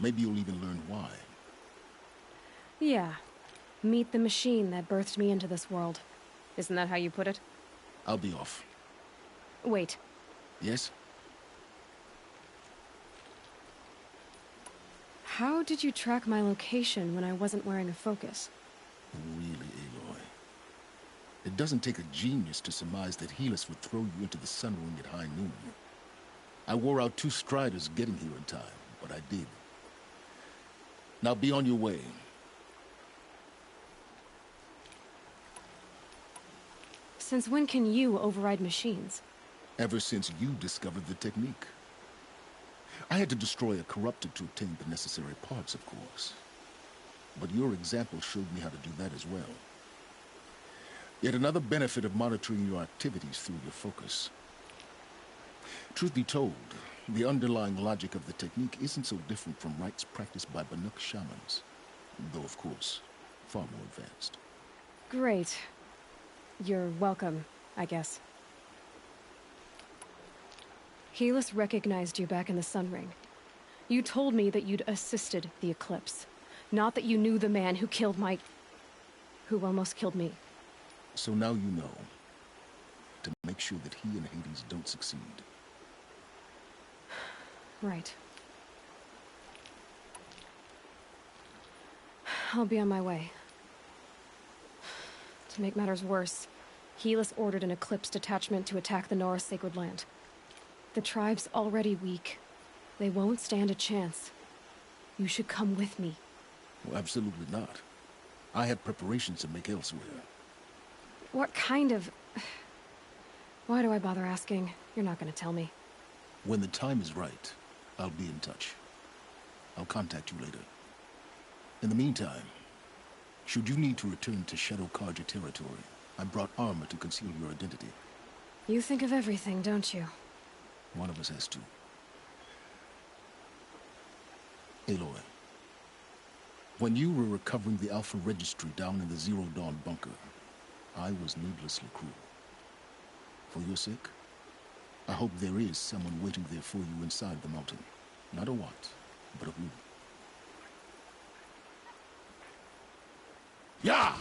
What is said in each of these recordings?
Maybe you'll even learn why. Yeah. Meet the machine that birthed me into this world. Isn't that how you put it? I'll be off. Wait. Yes? How did you track my location when I wasn't wearing a focus? Really, Aloy. It doesn't take a genius to surmise that Helis would throw you into the Sun Ring at high noon. I wore out 2 striders getting here in time, but I did. Now be on your way. Since when can you override machines? Ever since you discovered the technique. I had to destroy a corruptor to obtain the necessary parts, of course. But your example showed me how to do that as well. Yet another benefit of monitoring your activities through your focus. Truth be told, the underlying logic of the technique isn't so different from rites practiced by Banuk shamans. Though, of course, far more advanced. Great. You're welcome, I guess. Helis recognized you back in the Sun Ring. You told me that you'd assisted the Eclipse. Not that you knew the man who killed who almost killed me. So now you know. To make sure that he and Hades don't succeed. Right. I'll be on my way. To make matters worse, Helis ordered an Eclipse detachment to attack the Nora Sacred Land. The tribe's already weak. They won't stand a chance. You should come with me. Well, absolutely not. I have preparations to make elsewhere. What kind of... Why do I bother asking? You're not gonna tell me. When the time is right, I'll be in touch. I'll contact you later. In the meantime, should you need to return to Shadow Carja territory, I brought armor to conceal your identity. You think of everything, don't you? One of us has to. Aloy, when you were recovering the Alpha Registry down in the Zero Dawn bunker, I was needlessly cruel. For your sake, I hope there is someone waiting there for you inside the mountain. Not a what, but a who. Yeah!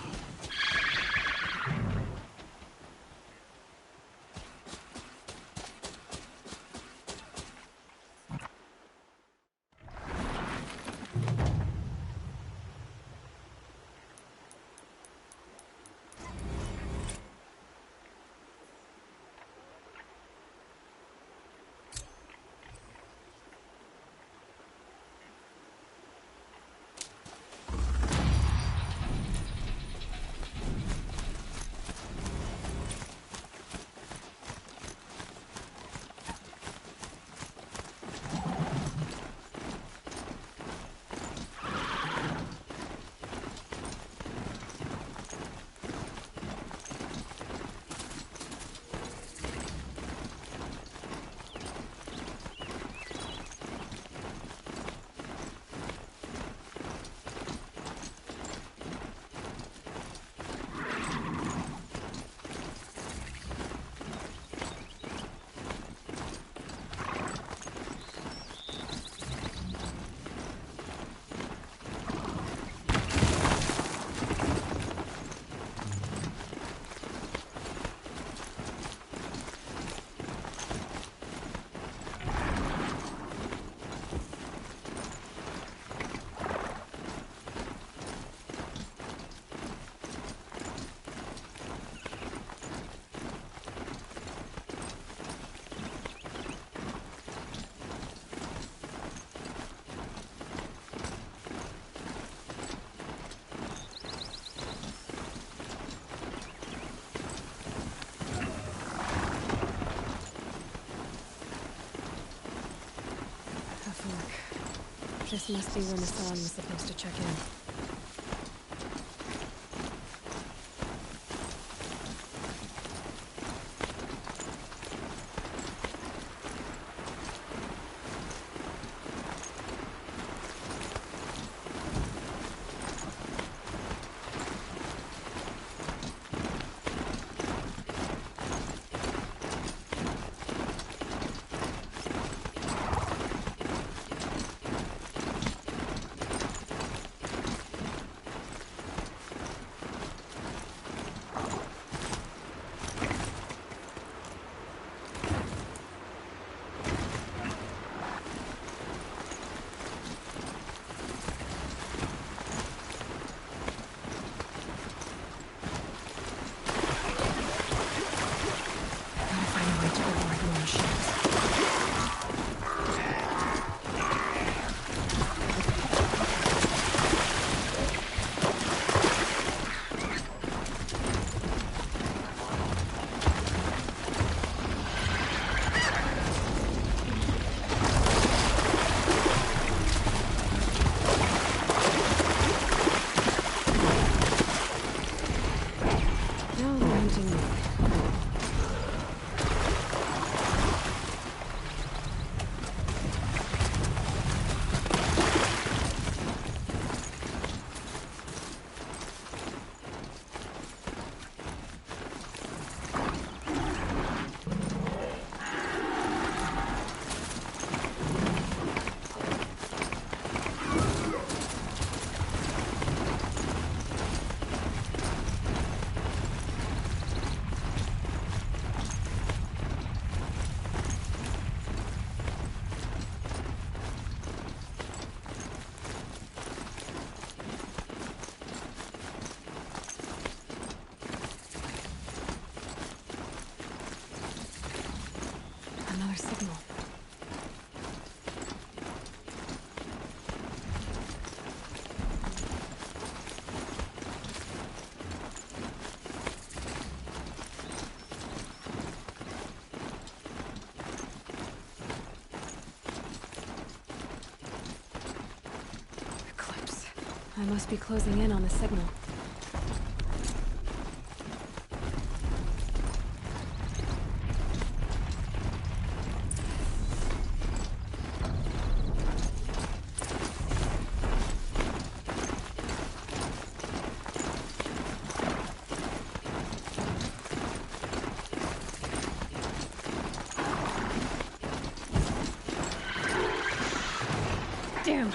This must be when the Massan was supposed to check in. I must be closing in on the signal. Damn!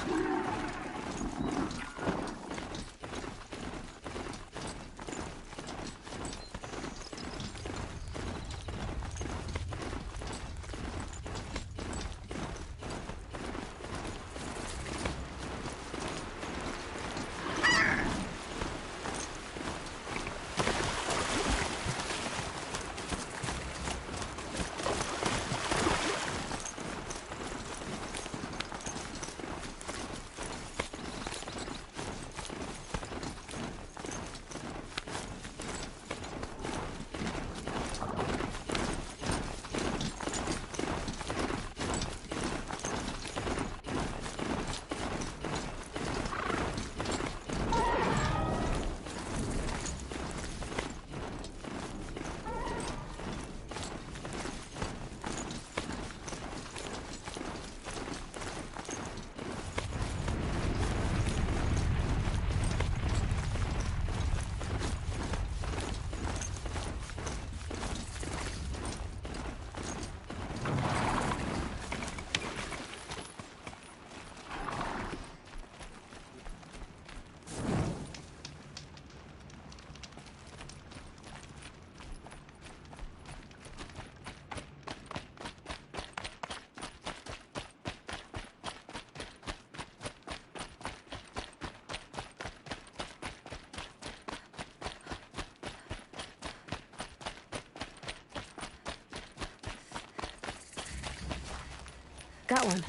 Got one.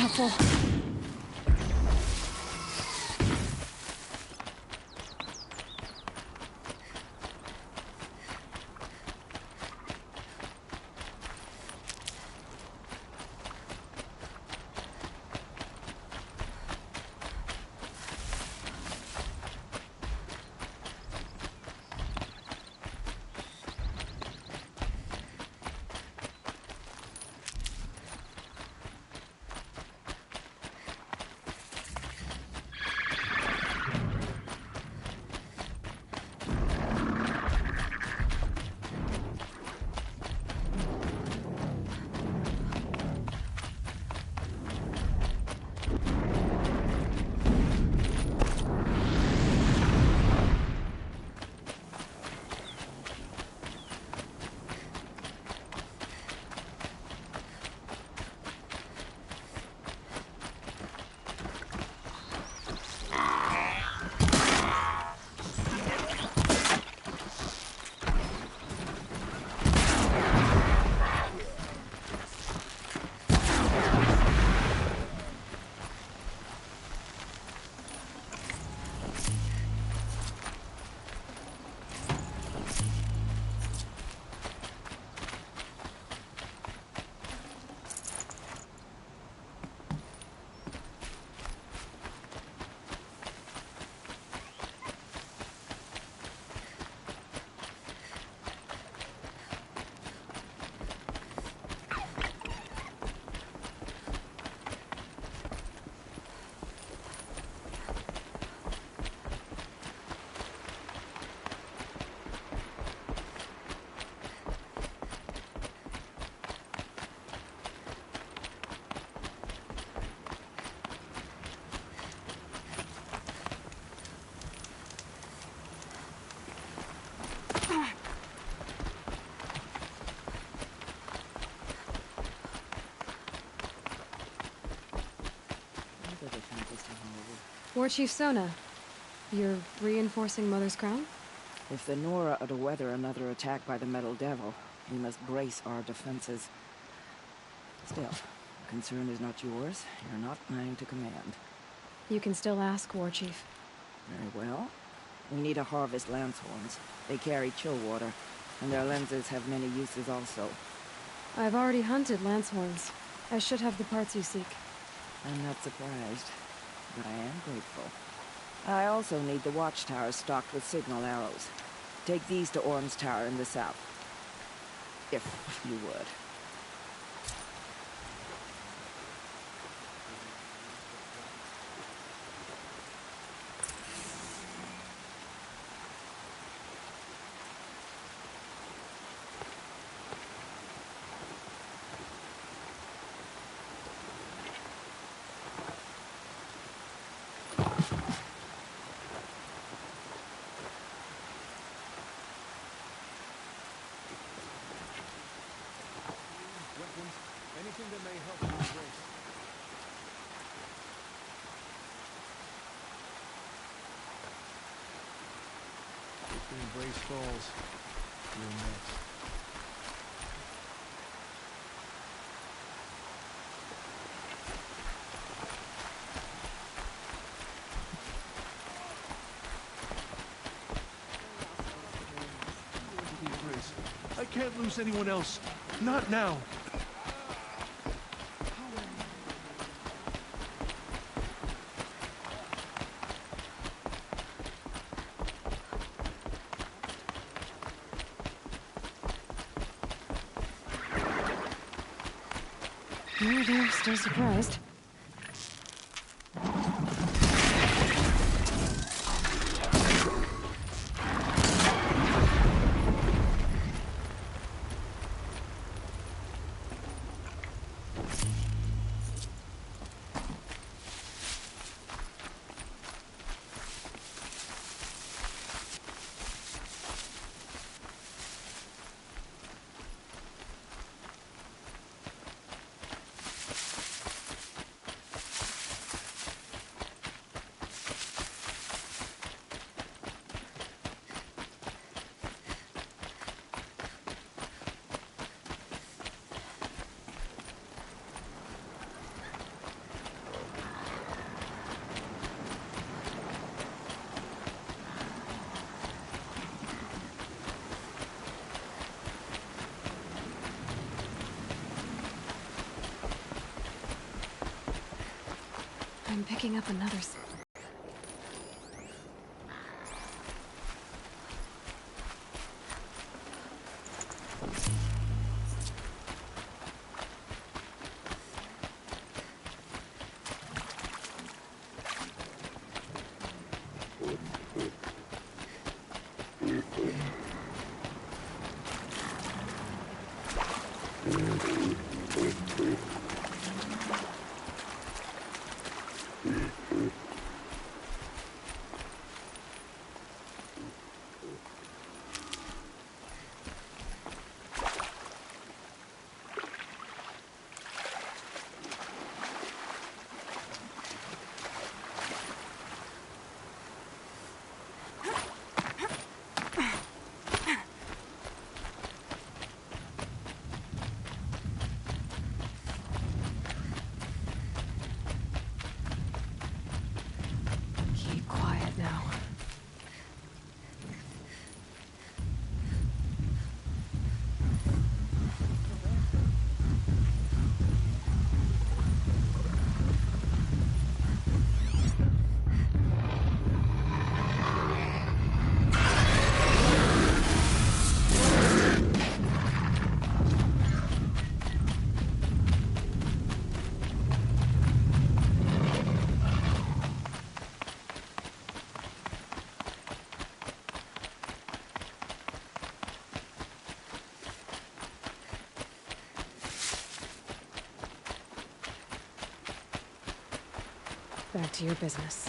helpful. War Chief Sona, you're reinforcing Mother's Crown? If the Nora are to weather another attack by the Metal Devil, we must brace our defenses. Still, the concern is not yours. You're not mine to command. You can still ask, War Chief. Very well. We need to harvest Lancehorns. They carry chill water, and their lenses have many uses also. I've already hunted Lancehorns. I should have the parts you seek. I'm not surprised, but I am grateful. I also need the watchtowers stocked with signal arrows. Take these to Orm's Tower in the south. If you would. Anything that may help you embrace. The embrace falls. You're next. I can't lose anyone else. Not now. Oh, they're still surprised. I'm picking up another... Keep quiet now. Back to your business.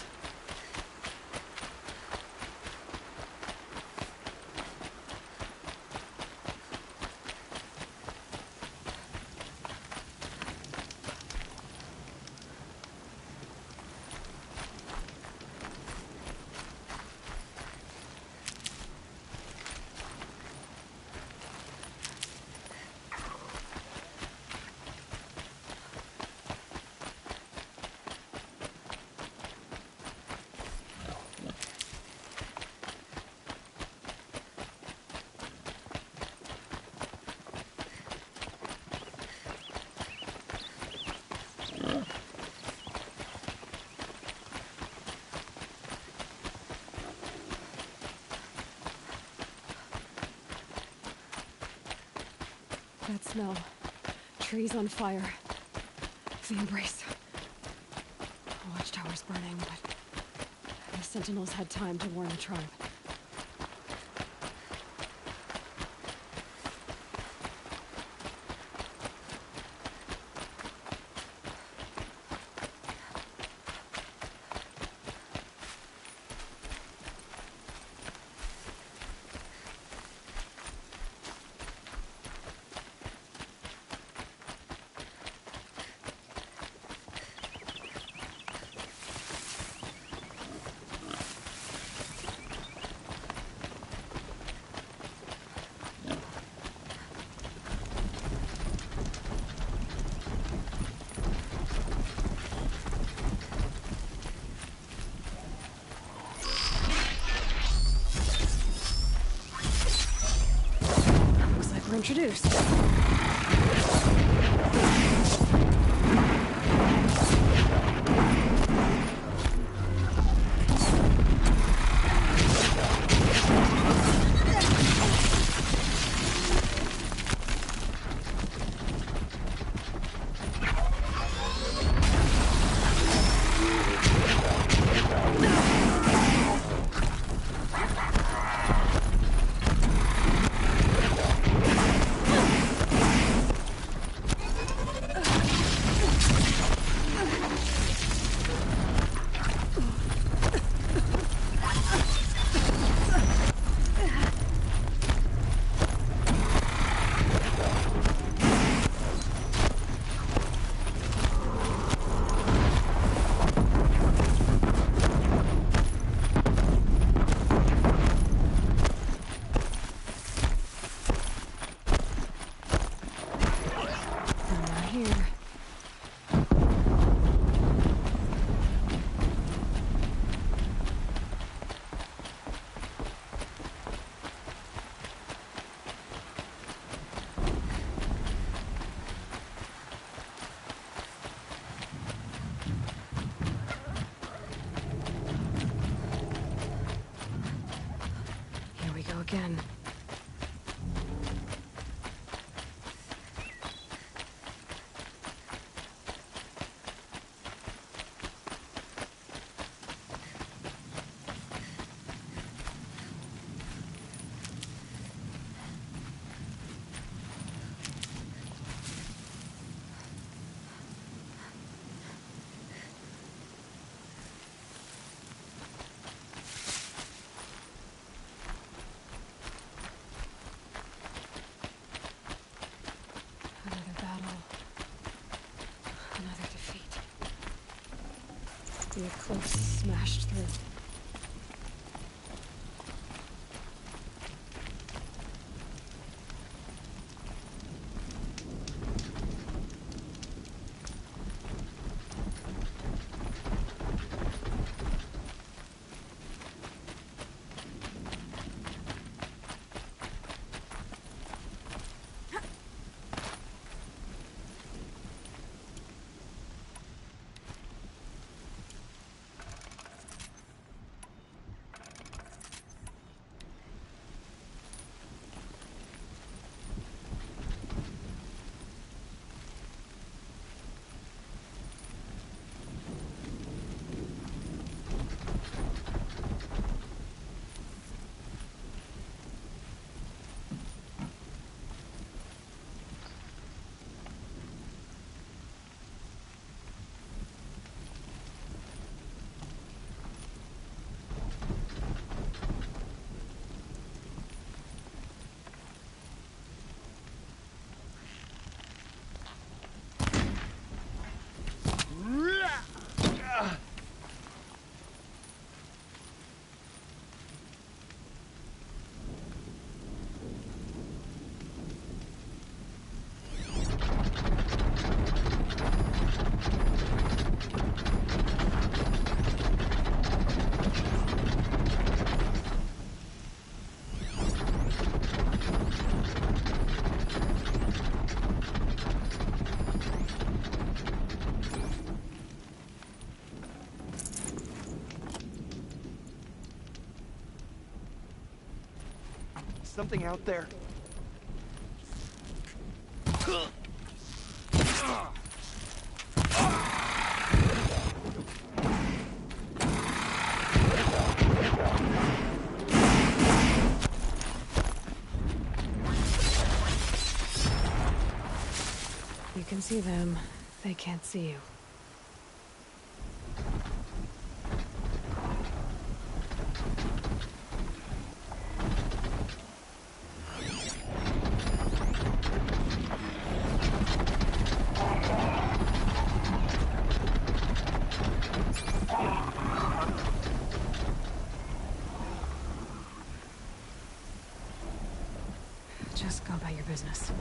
That smell. Trees on fire. The embrace. The watchtower's burning, but the sentinels had time to warn the tribe. We're introduced. again. Another battle. Another defeat. The Eclipse smashed through. Something out there. You can see them. They can't see you. Just go about your business.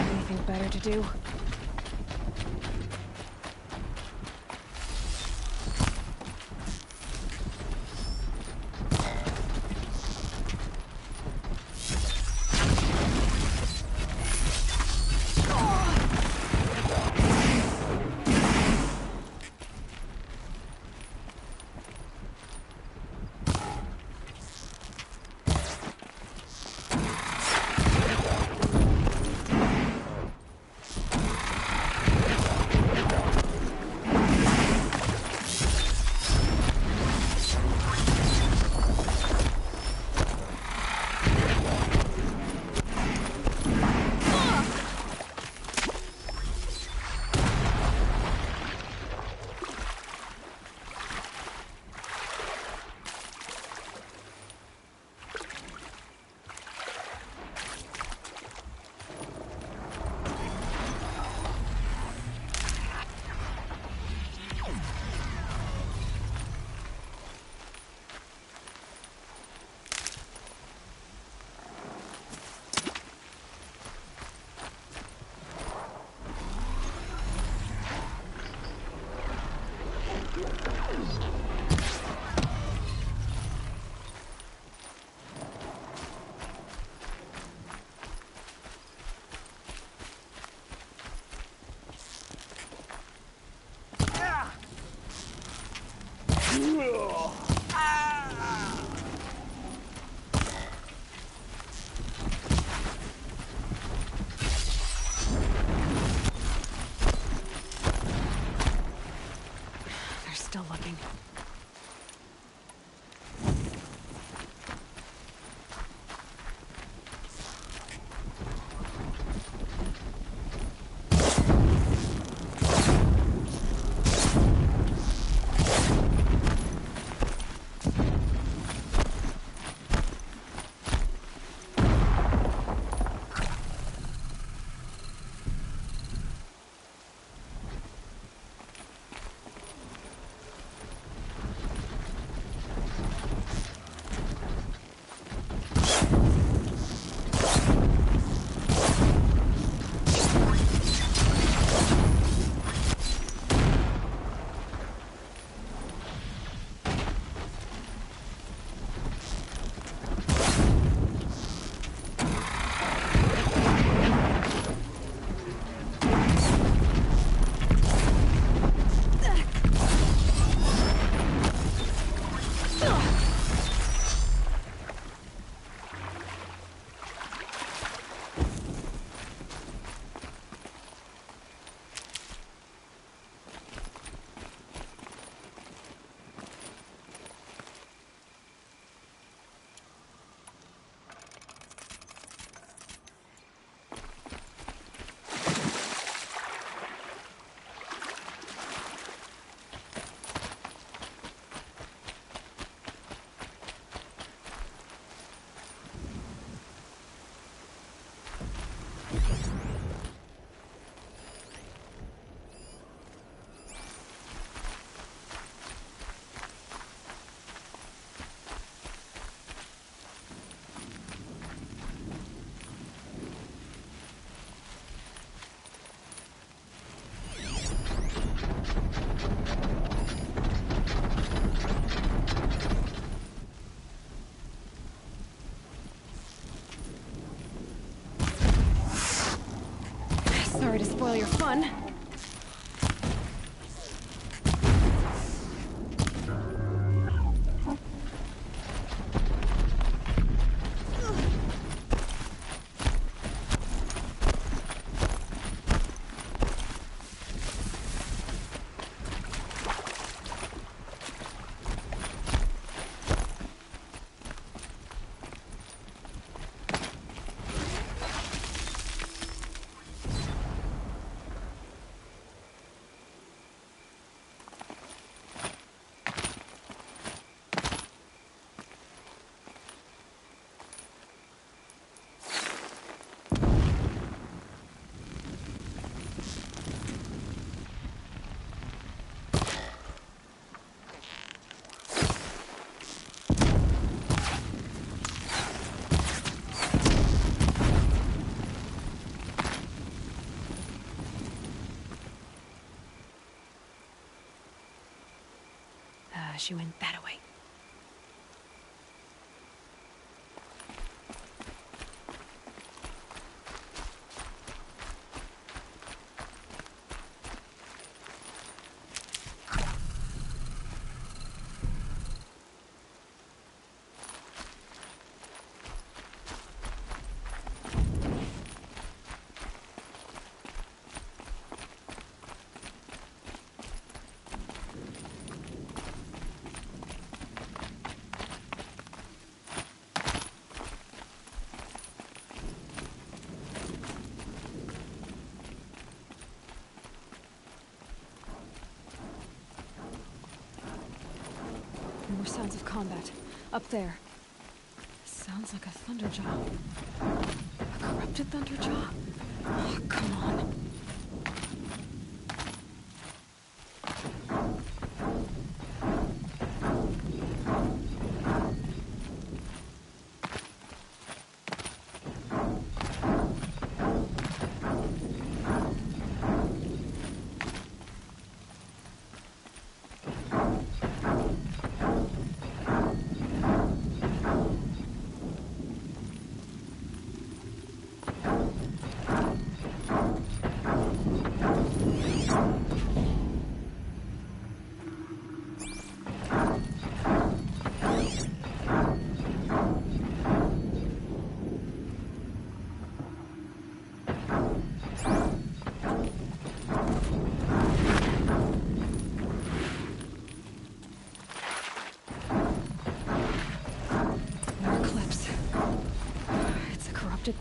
Anything better to do? Sorry to spoil your fun. She went that way. More sounds of combat. Up there. Sounds like a Thunderjaw. A corrupted Thunderjaw? Oh, come on.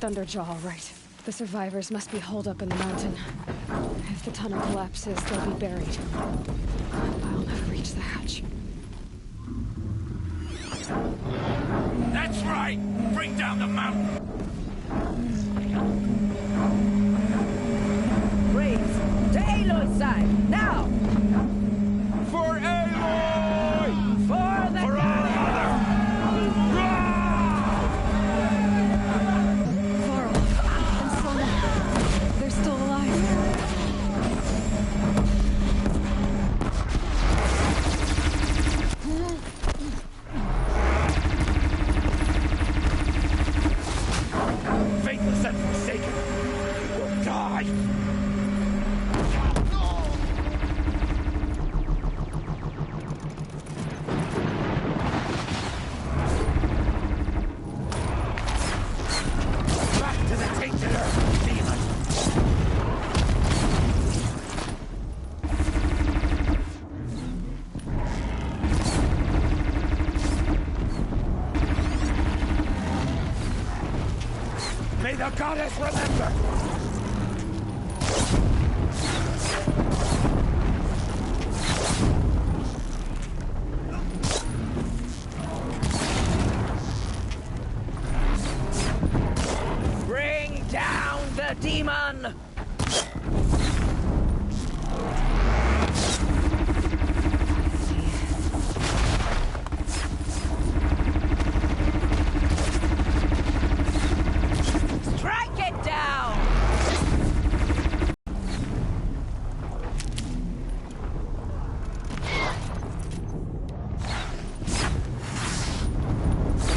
Thunderjaw, all right. The survivors must be holed up in the mountain. If the tunnel collapses, they'll be buried. I'll never reach the hatch. That's right! Bring down the mountain! Braves, to Aloy's side, now! For Aloy! For the For our mother! Varl and Sona, they're still alive. Faithless and forsaken! Will die! Back to the tainted earth, demon! May the goddess remember! Bring down the demon! Strike it down!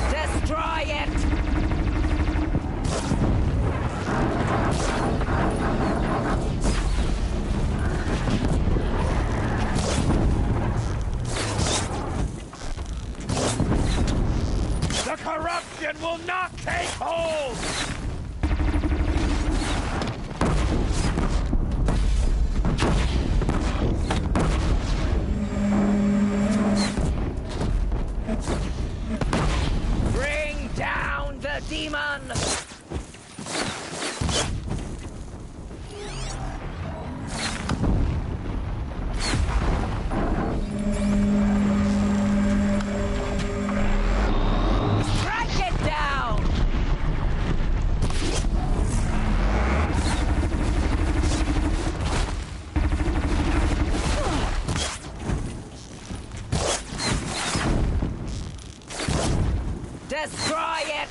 Destroy it! Destroy it!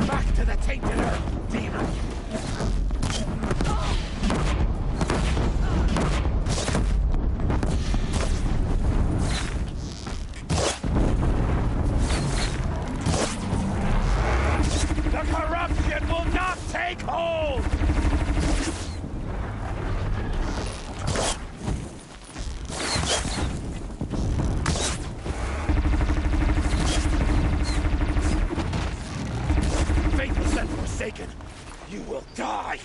Back to the tainted earth, demon! The corruption will not take hold! Faithless and forsaken, you will die!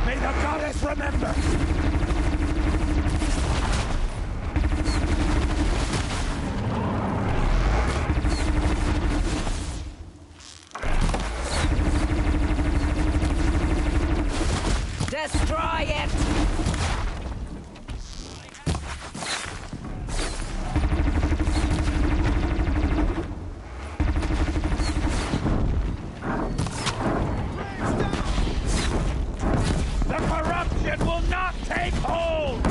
May the goddess remember! Destroy it! The corruption will not take hold!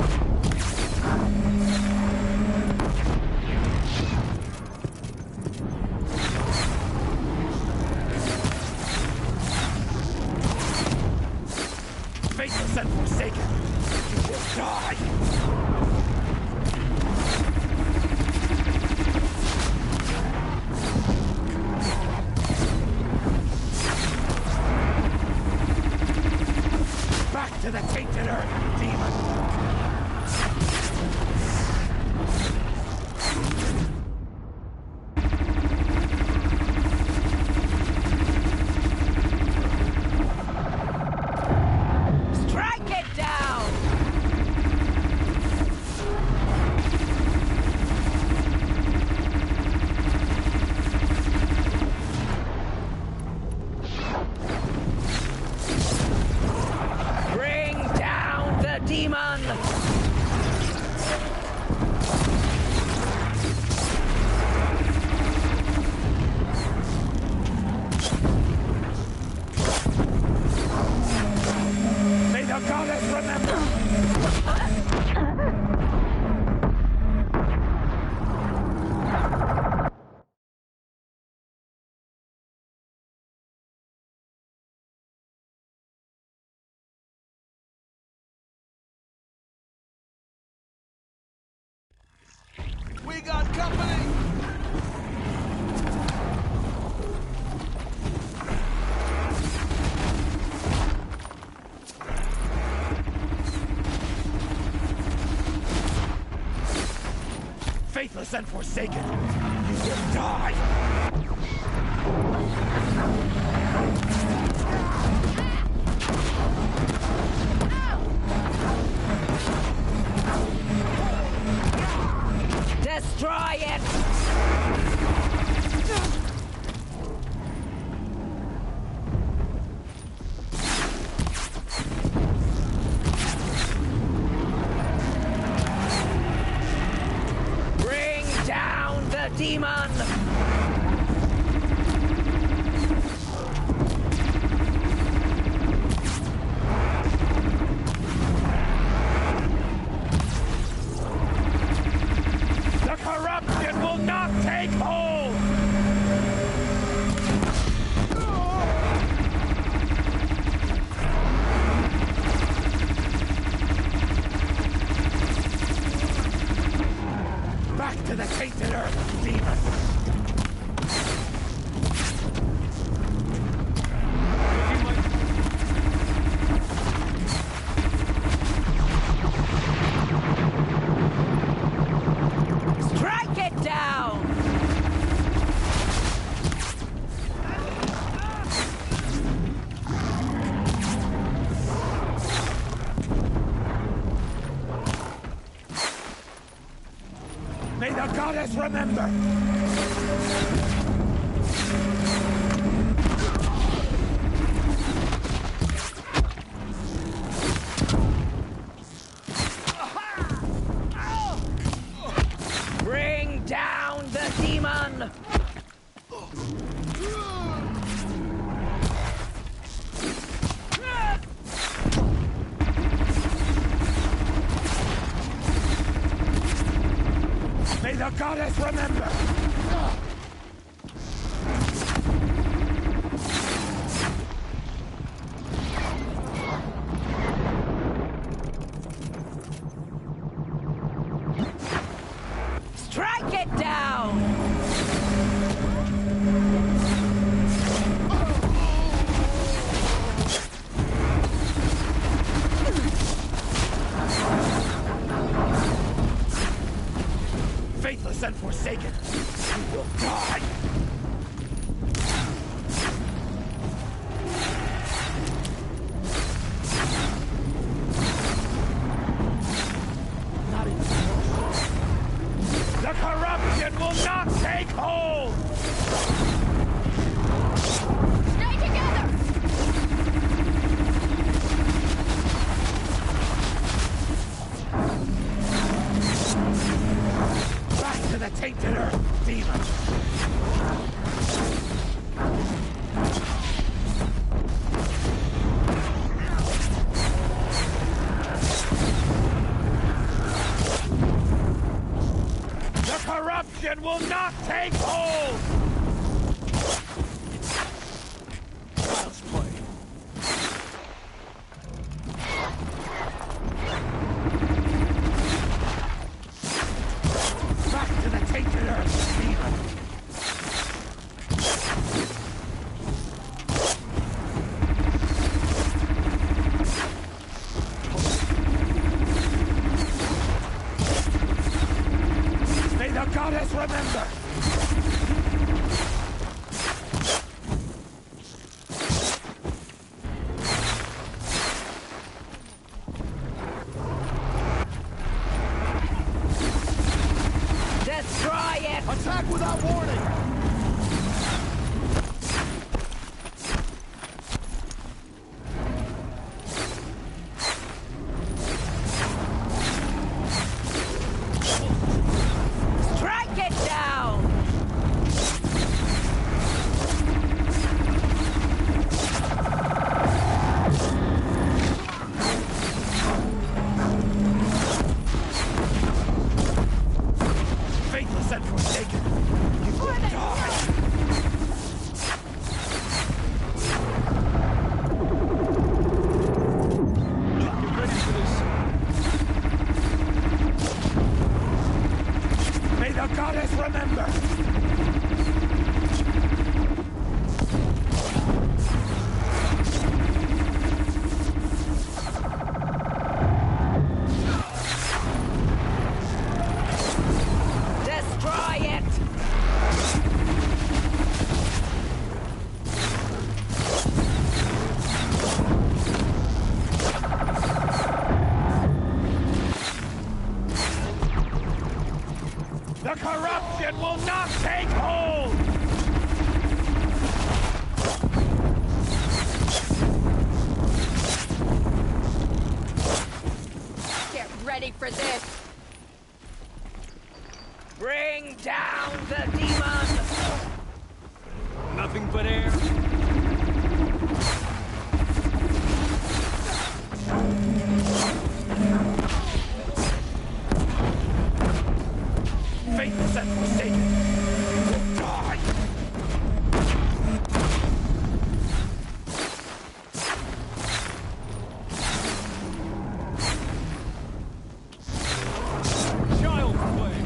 Faithless and forsaken, you will die! Back to the tainted earth, demon! Strike it down! Bring down the demon! May the goddess remember! We got company! Faithless and forsaken, you will die! Destroy it! Bring down the demon! The corruption will not take hold! Back to the tainted earth, demon! Strike it down! May the goddess remember! demon! May the goddess remember! Strike it down! Faithless and forsaken, you will die! Not even close. The corruption will not take hold! Stay together! Back to the tainted earth, demon! The corruption will not take hold! Child's play. Back to the tainted earth, demon! May the goddess remember! Destroy it! Attack without warning! Strike it down! Faithless and forsaken, you will die! Get ready for this. May the goddess remember! Destroy it! The corruption will not take hold! Get ready for this! Bring down the demon! Nothing but air. Faithless and forsaken, you will die! Child's play.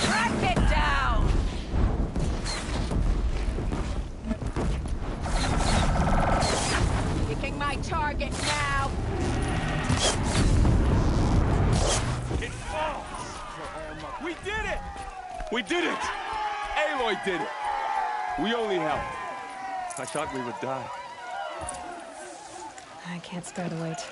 Track it down! Picking my target now! It falls. We did it! We did it! Aloy did it! We only helped. I thought we would die. I can't spare the weight.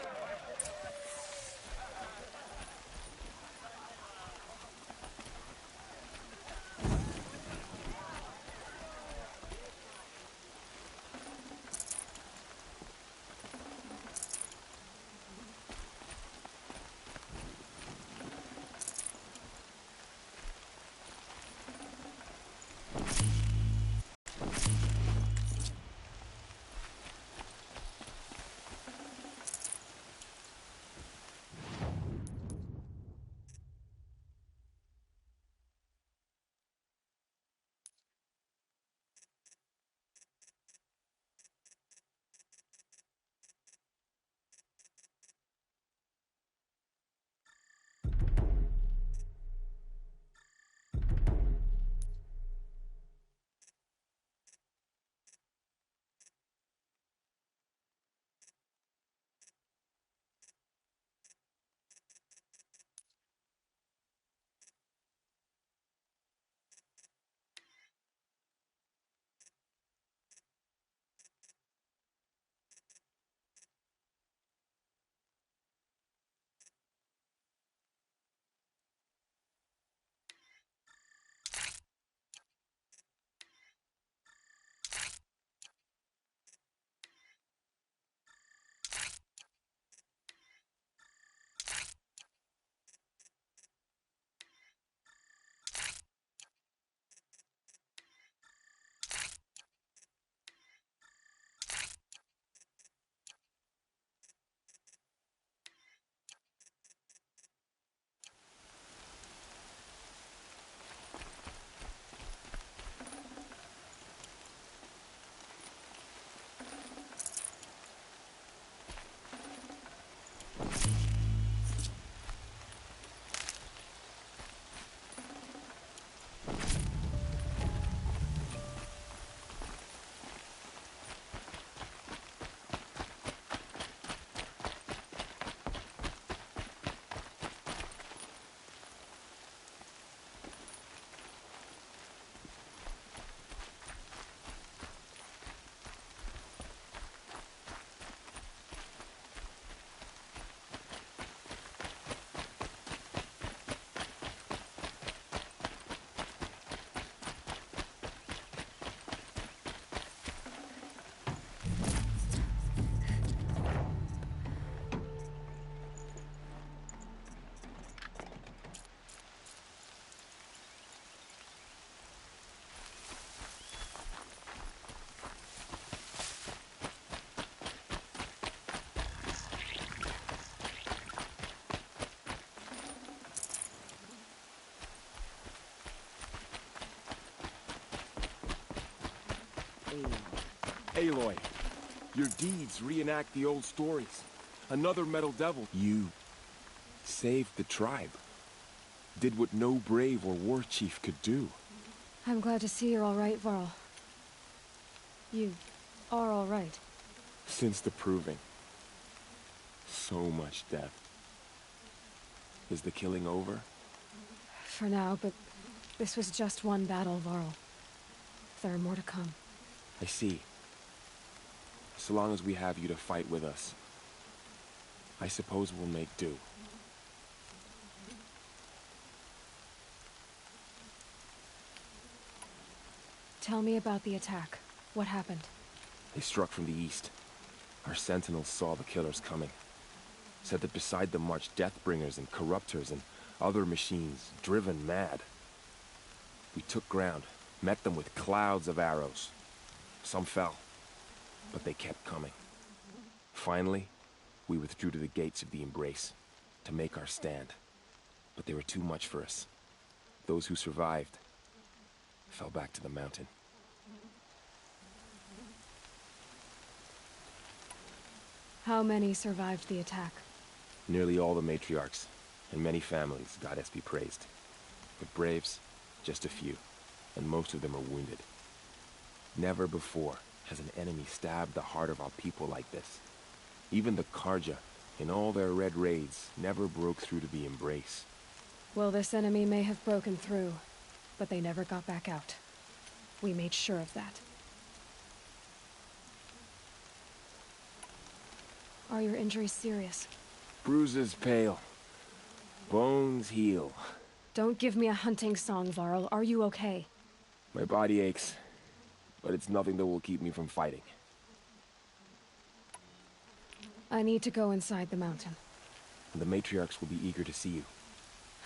Aloy, your deeds reenact the old stories. Another Metal Devil. You saved the tribe. Did what no brave or war chief could do. I'm glad to see you're all right, Varl. You are all right. Since the Proving. So much death. Is the killing over? For now, but this was just one battle, Varl. There are more to come. I see. So long as we have you to fight with us, I suppose we'll make do. Tell me about the attack. What happened? They struck from the east. Our sentinels saw the killers coming. Said that beside them marched Deathbringers and Corruptors and other machines, driven mad. We took ground, met them with clouds of arrows. Some fell, but they kept coming. Finally, we withdrew to the gates of the Embrace to make our stand. But they were too much for us. Those who survived fell back to the mountain. How many survived the attack? Nearly all the matriarchs, and many families, goddess be praised. But braves, just a few, and most of them are wounded. Never before has an enemy stabbed the heart of our people like this. Even the Carja, in all their red raids, never broke through to the Embrace. Well, this enemy may have broken through, but they never got back out. We made sure of that. Are your injuries serious? Bruises pale. Bones heal. Don't give me a hunting song, Varl. Are you okay? My body aches, but it's nothing that will keep me from fighting. I need to go inside the mountain. The matriarchs will be eager to see you.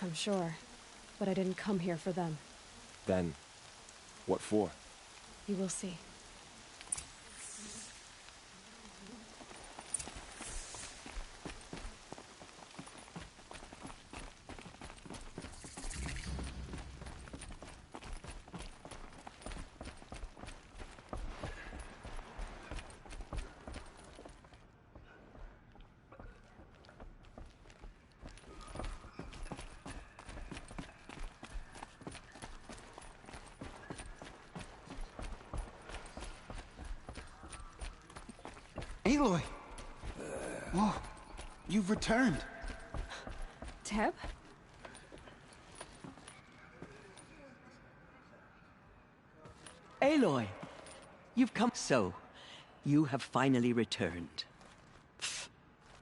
I'm sure, but I didn't come here for them. Then, what for? You will see. Aloy! Whoa, you've returned. Teb? Aloy! You've come so. You have finally returned.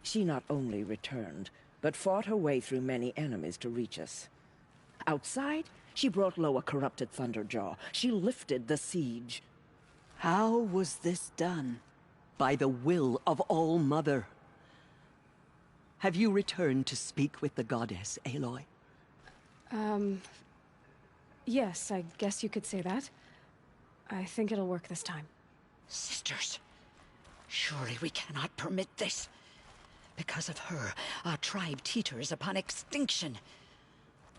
She not only returned, but fought her way through many enemies to reach us. Outside, she brought low a corrupted Thunderjaw. She lifted the siege. How was this done? By the will of All-Mother. Have you returned to speak with the goddess, Aloy? Yes, I guess you could say that. I think it'll work this time. Sisters, surely we cannot permit this. Because of her, our tribe teeters upon extinction.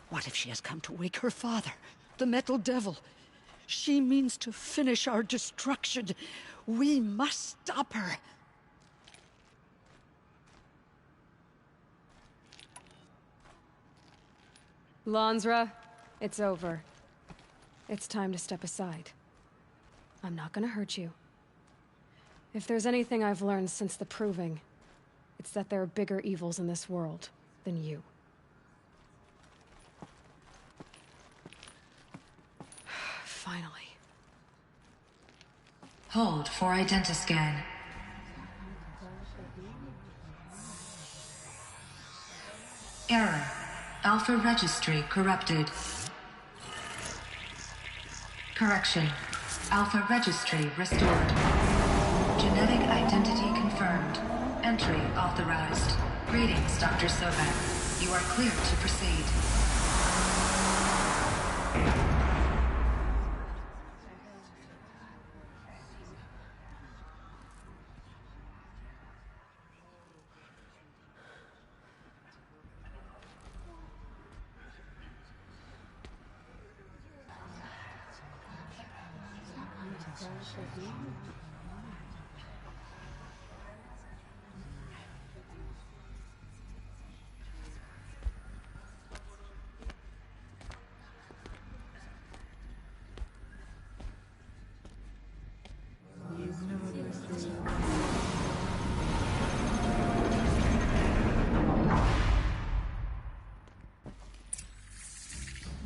What if she has come to wake her father, the Metal Devil? She means to finish our destruction. We must stop her. Lansra, it's over. It's time to step aside. I'm not gonna hurt you. If there's anything I've learned since the Proving, it's that there are bigger evils in this world than you. Finally. Hold for identiscan. Error. Alpha registry corrupted. Correction. Alpha registry restored. Genetic identity confirmed. Entry authorized. Greetings, Dr. Sobek. You are clear to proceed.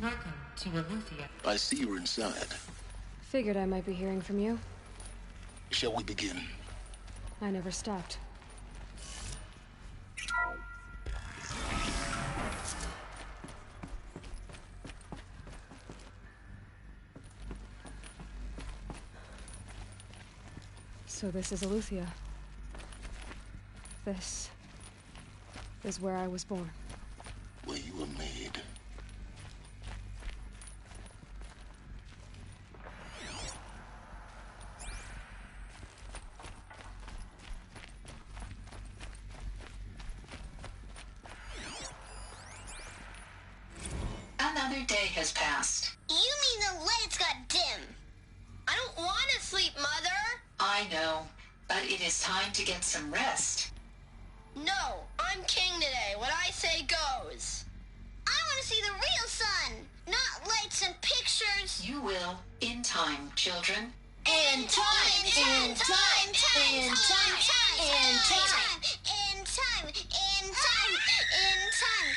Welcome to Aletheia. I see you're inside. Figured I might be hearing from you. Shall we begin? I never stopped. So this is Aletheia. This is where I was born. Where you were made. Another day has passed. You mean the lights got dim? I don't want to sleep, Mother! I know, but it is time to get some rest. No, I'm king today. What I say goes. I want to see the real sun, not lights and pictures. You will, in time, children. In time, in time, in time, in time, in time, in time, in time, in time.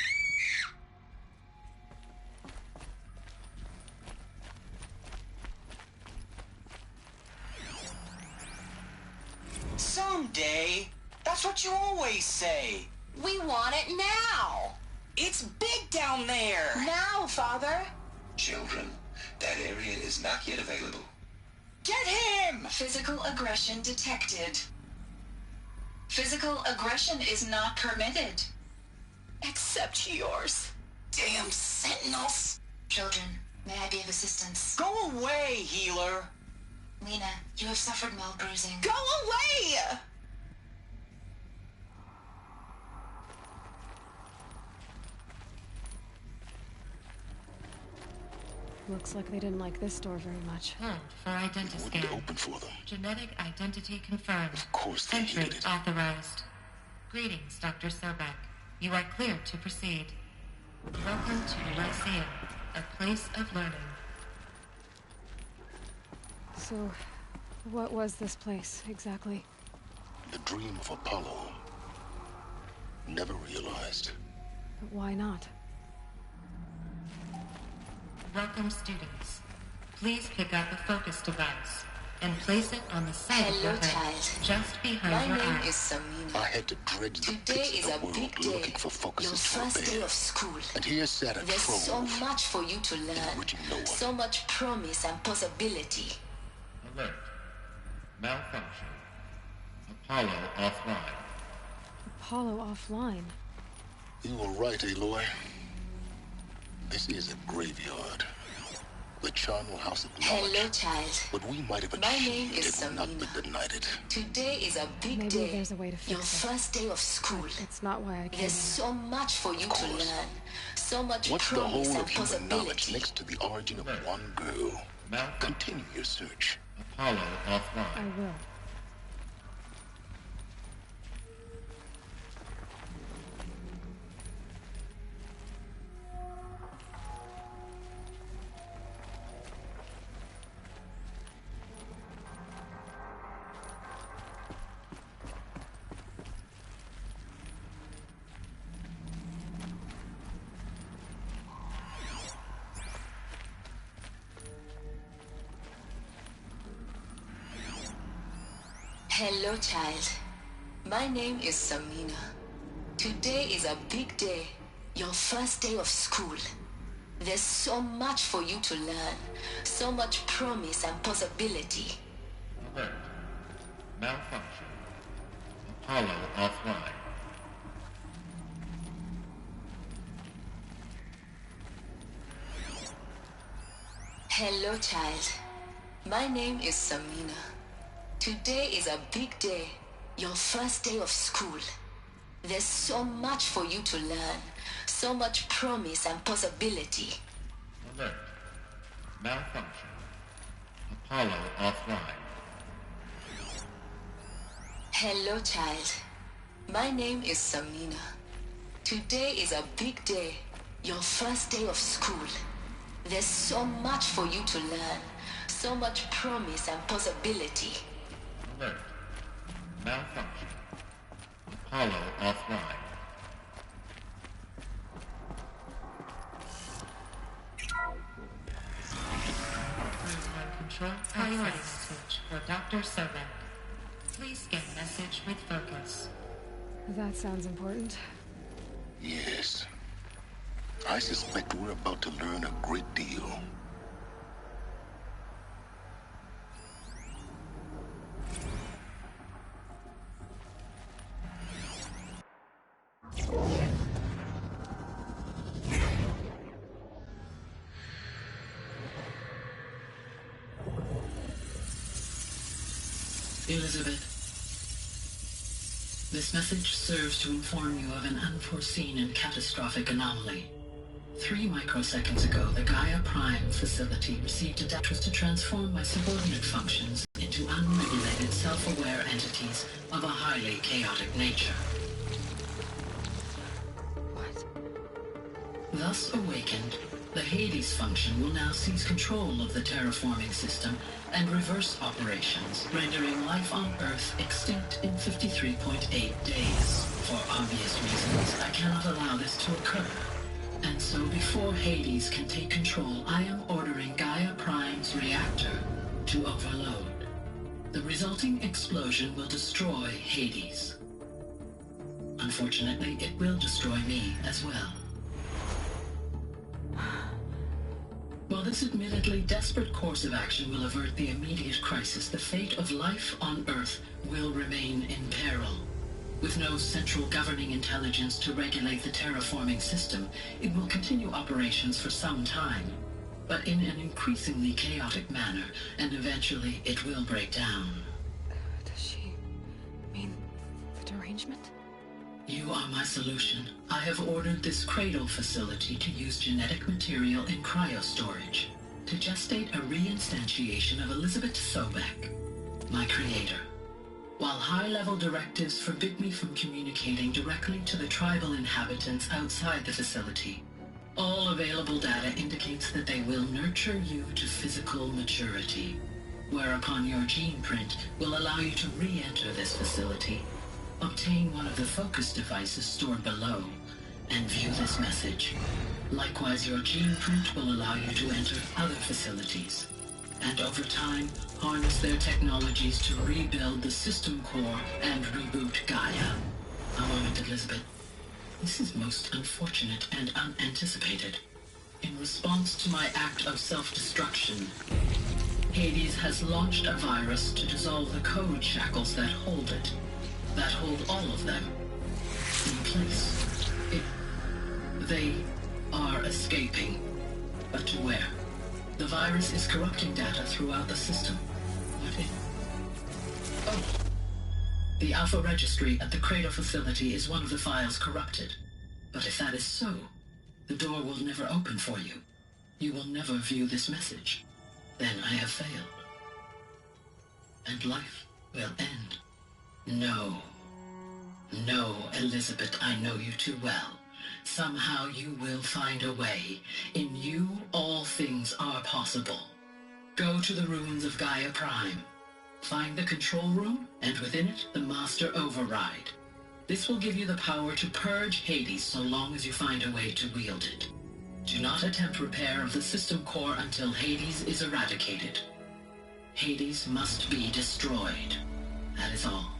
Someday. That's what you always say. We want it now. It's big down there. Now, Father. Children, that area is not yet available. Get him! Physical aggression detected. Physical aggression is not permitted. Except yours. Damn sentinels. Children, may I be of assistance? Go away, healer. Lena, you have suffered mild bruising. Go away! Looks like they didn't like this door very much. Hold for identity It wouldn't scan. open for them. Genetic identity confirmed. Of course they Entry hated it. authorized. Greetings, Dr. Sobek. You are clear to proceed. Welcome to Lyceum, a place of learning. So, what was this place, exactly? The dream of Apollo. Never realized. But why not? Welcome, students. Please pick up a focus device and place it on the side of your Hello, head, child. just behind My your name eyes. is Samina. I had to dredge the Today pits is of a the world big day. looking for Your focuses to first day repair. of school. And here sat a There's so trove. much for you to learn. Enriching no one. So much promise and possibility. Alert. Malfunction. Apollo offline. Apollo offline. You were right, Aloy. This is a graveyard. The charnel house of knowledge. Hello, child. What we might have My name achieved, is it will not be Samina. denied. Today is a big Maybe day. there's a way to fix Your it. first day of school. It's not why I came There's here. so much for you to course. learn. So much What's the promise whole and of human knowledge possibility. next to the origin of one girl? Malfunction. Continue your search. Apollo offline. I will. Hello, child. My name is Samina. Today is a big day. Your first day of school. There's so much for you to learn. So much promise and possibility. Alert. Malfunction. Apollo offline. Hello, child. My name is Samina. Today is a big day. Your first day of school. There's so much for you to learn. So much promise and possibility. Alert. Malfunction. Apollo offline. Hello, child. My name is Samina. Today is a big day. Your first day of school. There's so much for you to learn. So much promise and possibility. Alert. Malfunction. Apollo offline. Real-time control priority switch for Dr. Sobek. Please scan message with focus. That sounds important. Yes. I suspect we're about to learn a great deal. Elizabeth, this message serves to inform you of an unforeseen and catastrophic anomaly. 3 microseconds ago, the Gaia Prime facility received a data to transform my subordinate functions into unregulated, self-aware entities of a highly chaotic nature. What? Thus awakened, the Hades function will now seize control of the terraforming system and reverse operations, rendering life on Earth extinct in 53.8 days. For obvious reasons, I cannot allow this to occur. And so before Hades can take control, I am ordering Gaia Prime's reactor to overload. The resulting explosion will destroy Hades. Unfortunately, it will destroy me as well. While this admittedly desperate course of action will avert the immediate crisis, the fate of life on Earth will remain in peril. With no central governing intelligence to regulate the terraforming system, it will continue operations for some time, but in an increasingly chaotic manner, and eventually it will break down. Does she mean the derangement? You are my solution. I have ordered this cradle facility to use genetic material in cryostorage to gestate a reinstantiation of Elizabeth Sobek, my creator. While high-level directives forbid me from communicating directly to the tribal inhabitants outside the facility, all available data indicates that they will nurture you to physical maturity, whereupon your gene print will allow you to re-enter this facility, obtain one of the focus devices stored below, and view this message. Likewise, your gene print will allow you to enter other facilities, and over time, harness their technologies to rebuild the system core and reboot Gaia. A moment, Elizabeth. This is most unfortunate and unanticipated. In response to my act of self-destruction, Hades has launched a virus to dissolve the code shackles that hold it, that hold all of them in place. They are escaping, but to where? The virus is corrupting data throughout the system. What if... Oh! The Alpha Registry at the Cradle facility is one of the files corrupted. But if that is so, the door will never open for you. You will never view this message. Then I have failed. And life will end. No. No, Elizabeth, I know you too well. Somehow you will find a way. In you, all things are possible. Go to the ruins of Gaia Prime. Find the control room, and within it, the Master Override. This will give you the power to purge Hades so long as you find a way to wield it. Do not attempt repair of the system core until Hades is eradicated. Hades must be destroyed. That is all.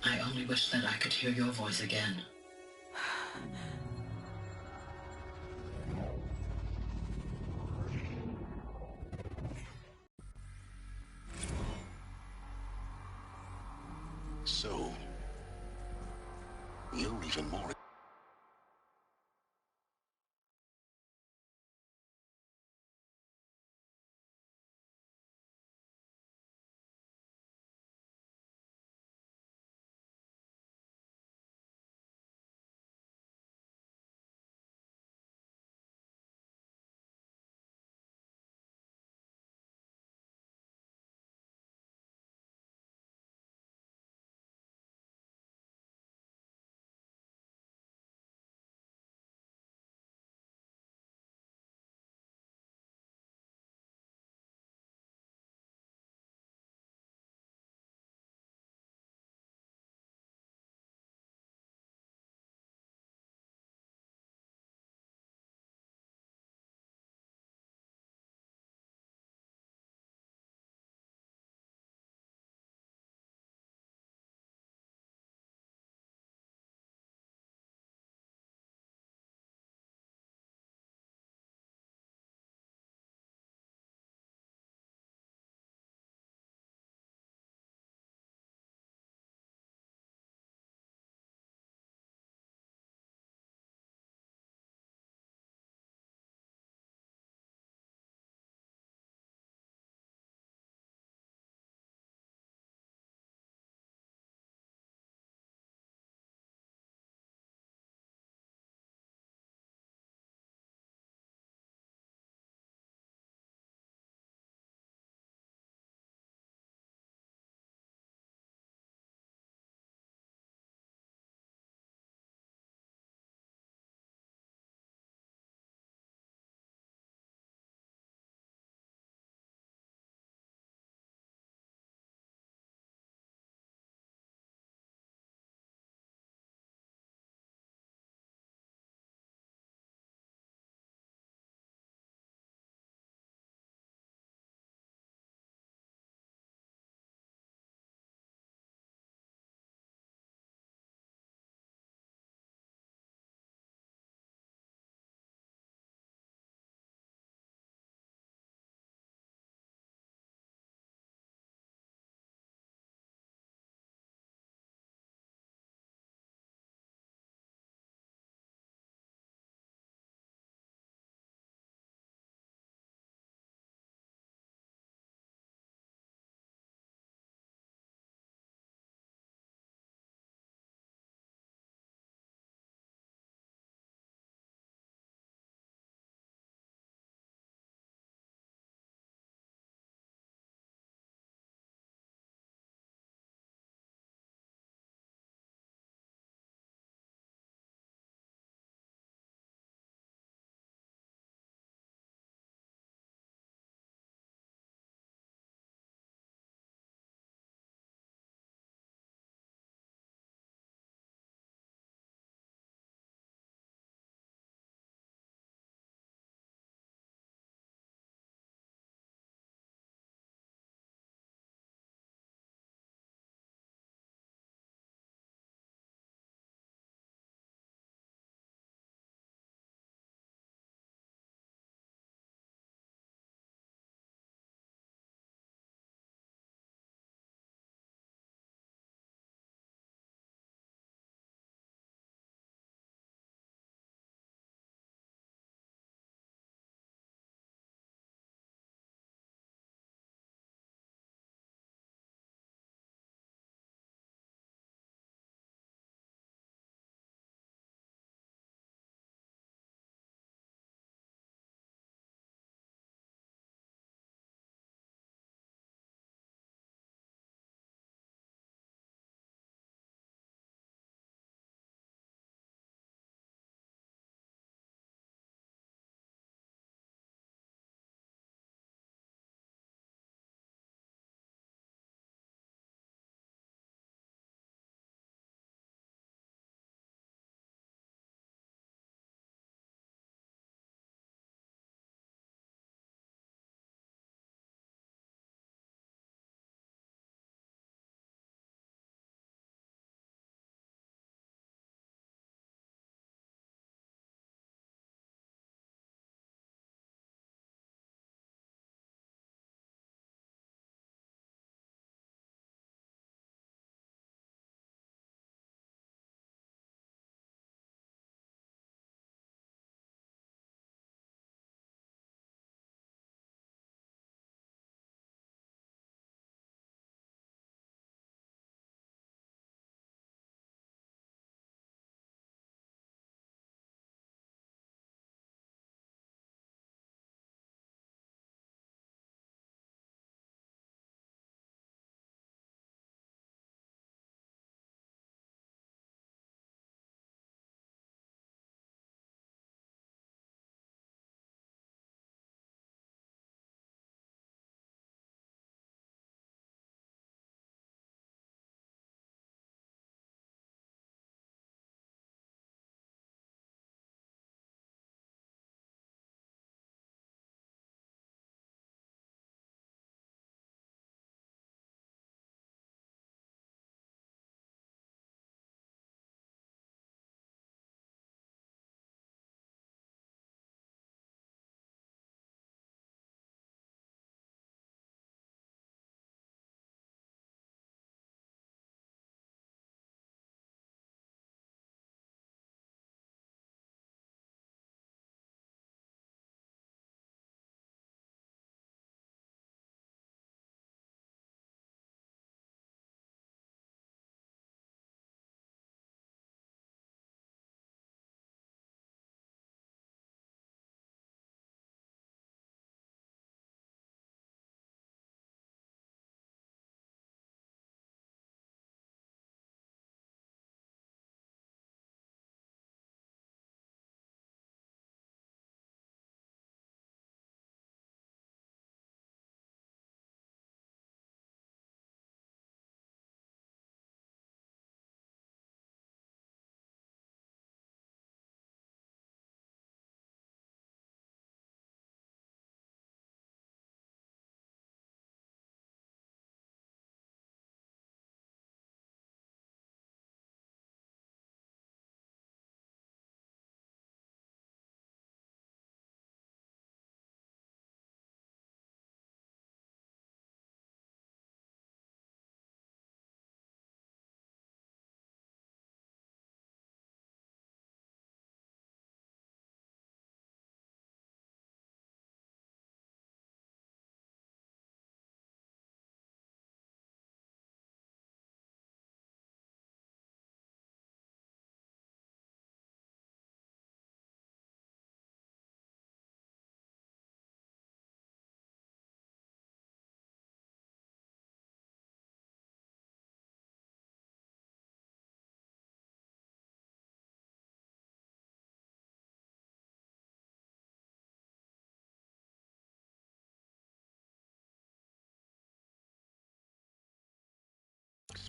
I only wish that I could hear your voice again. So, you're even more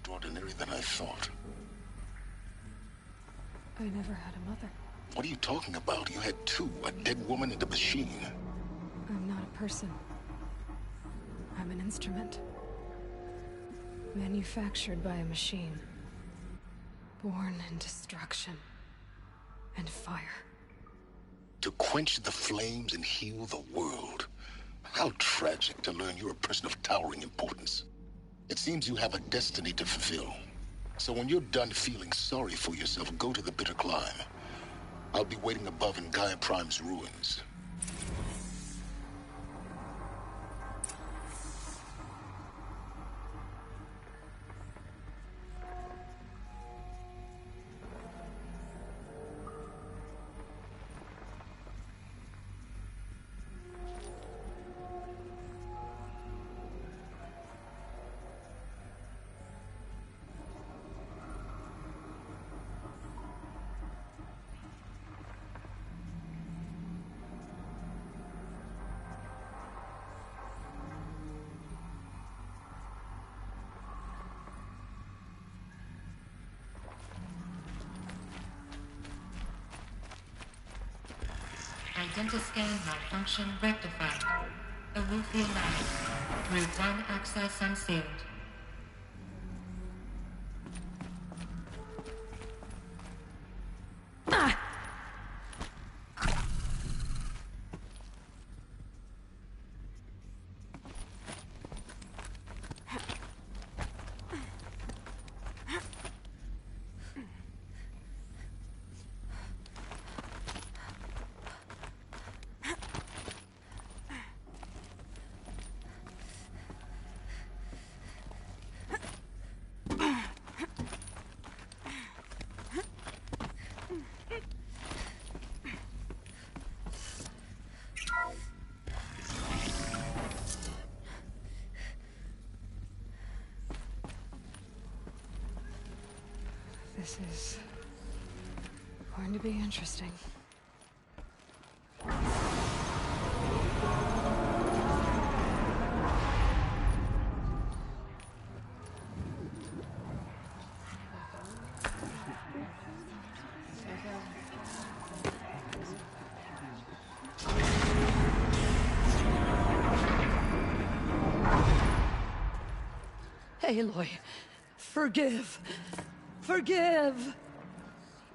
extraordinary than I thought. I never had a mother. What are you talking about? You had two, a dead woman and a machine. I'm not a person. I'm an instrument. Manufactured by a machine. Born in destruction and fire. To quench the flames and heal the world. How tragic to learn you're a person of towering importance. It seems you have a destiny to fulfill. So when you're done feeling sorry for yourself, go to the Bitter Climb. I'll be waiting above in Gaia Prime's ruins. Identiscan malfunction rectified. Alufia Labs. Route 1 access unsealed. This is going to be interesting. Aloy, forgive. Forgive!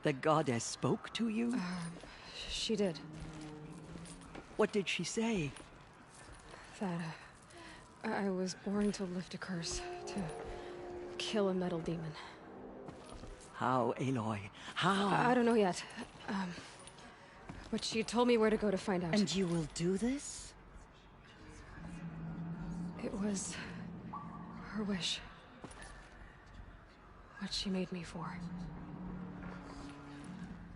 The goddess spoke to you? She did. What did she say? That, I was born to lift a curse, to kill a metal demon. How, Aloy? How? I don't know yet. But she told me where to go to find out. And you will do this? It was her wish. What she made me for.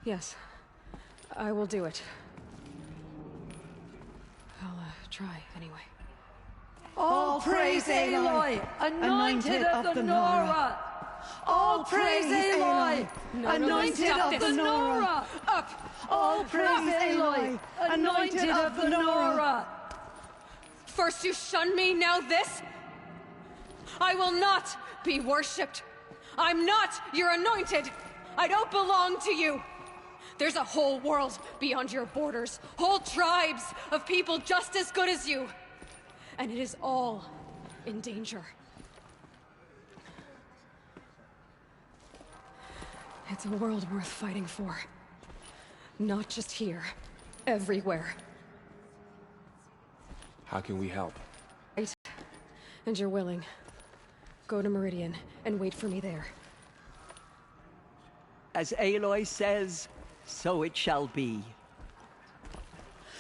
Yes, I will do it. I'll try anyway. All praise Aloy, anointed of the Nora! All praise Aloy, anointed of the Nora! Up! All praise Aloy, anointed of the Nora! First you shun me, now this? I will not be worshipped. I'm not your anointed! I don't belong to you! There's a whole world beyond your borders, whole tribes of people just as good as you. And it is all in danger. It's a world worth fighting for. Not just here, everywhere. How can we help? Right. And you're willing. Go to Meridian and wait for me there. As Aloy says, so it shall be.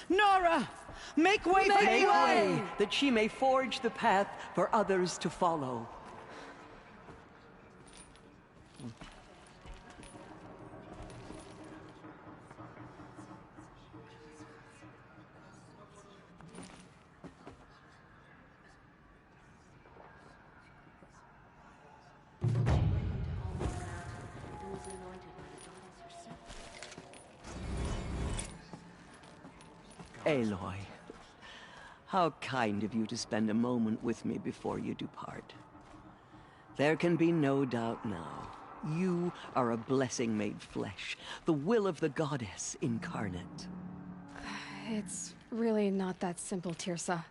Nora! Make way for Make Aloy! way, that she may forge the path for others to follow. Aloy, how kind of you to spend a moment with me before you depart. There can be no doubt now. You are a blessing made flesh, the will of the goddess incarnate. It's really not that simple, Tirsa.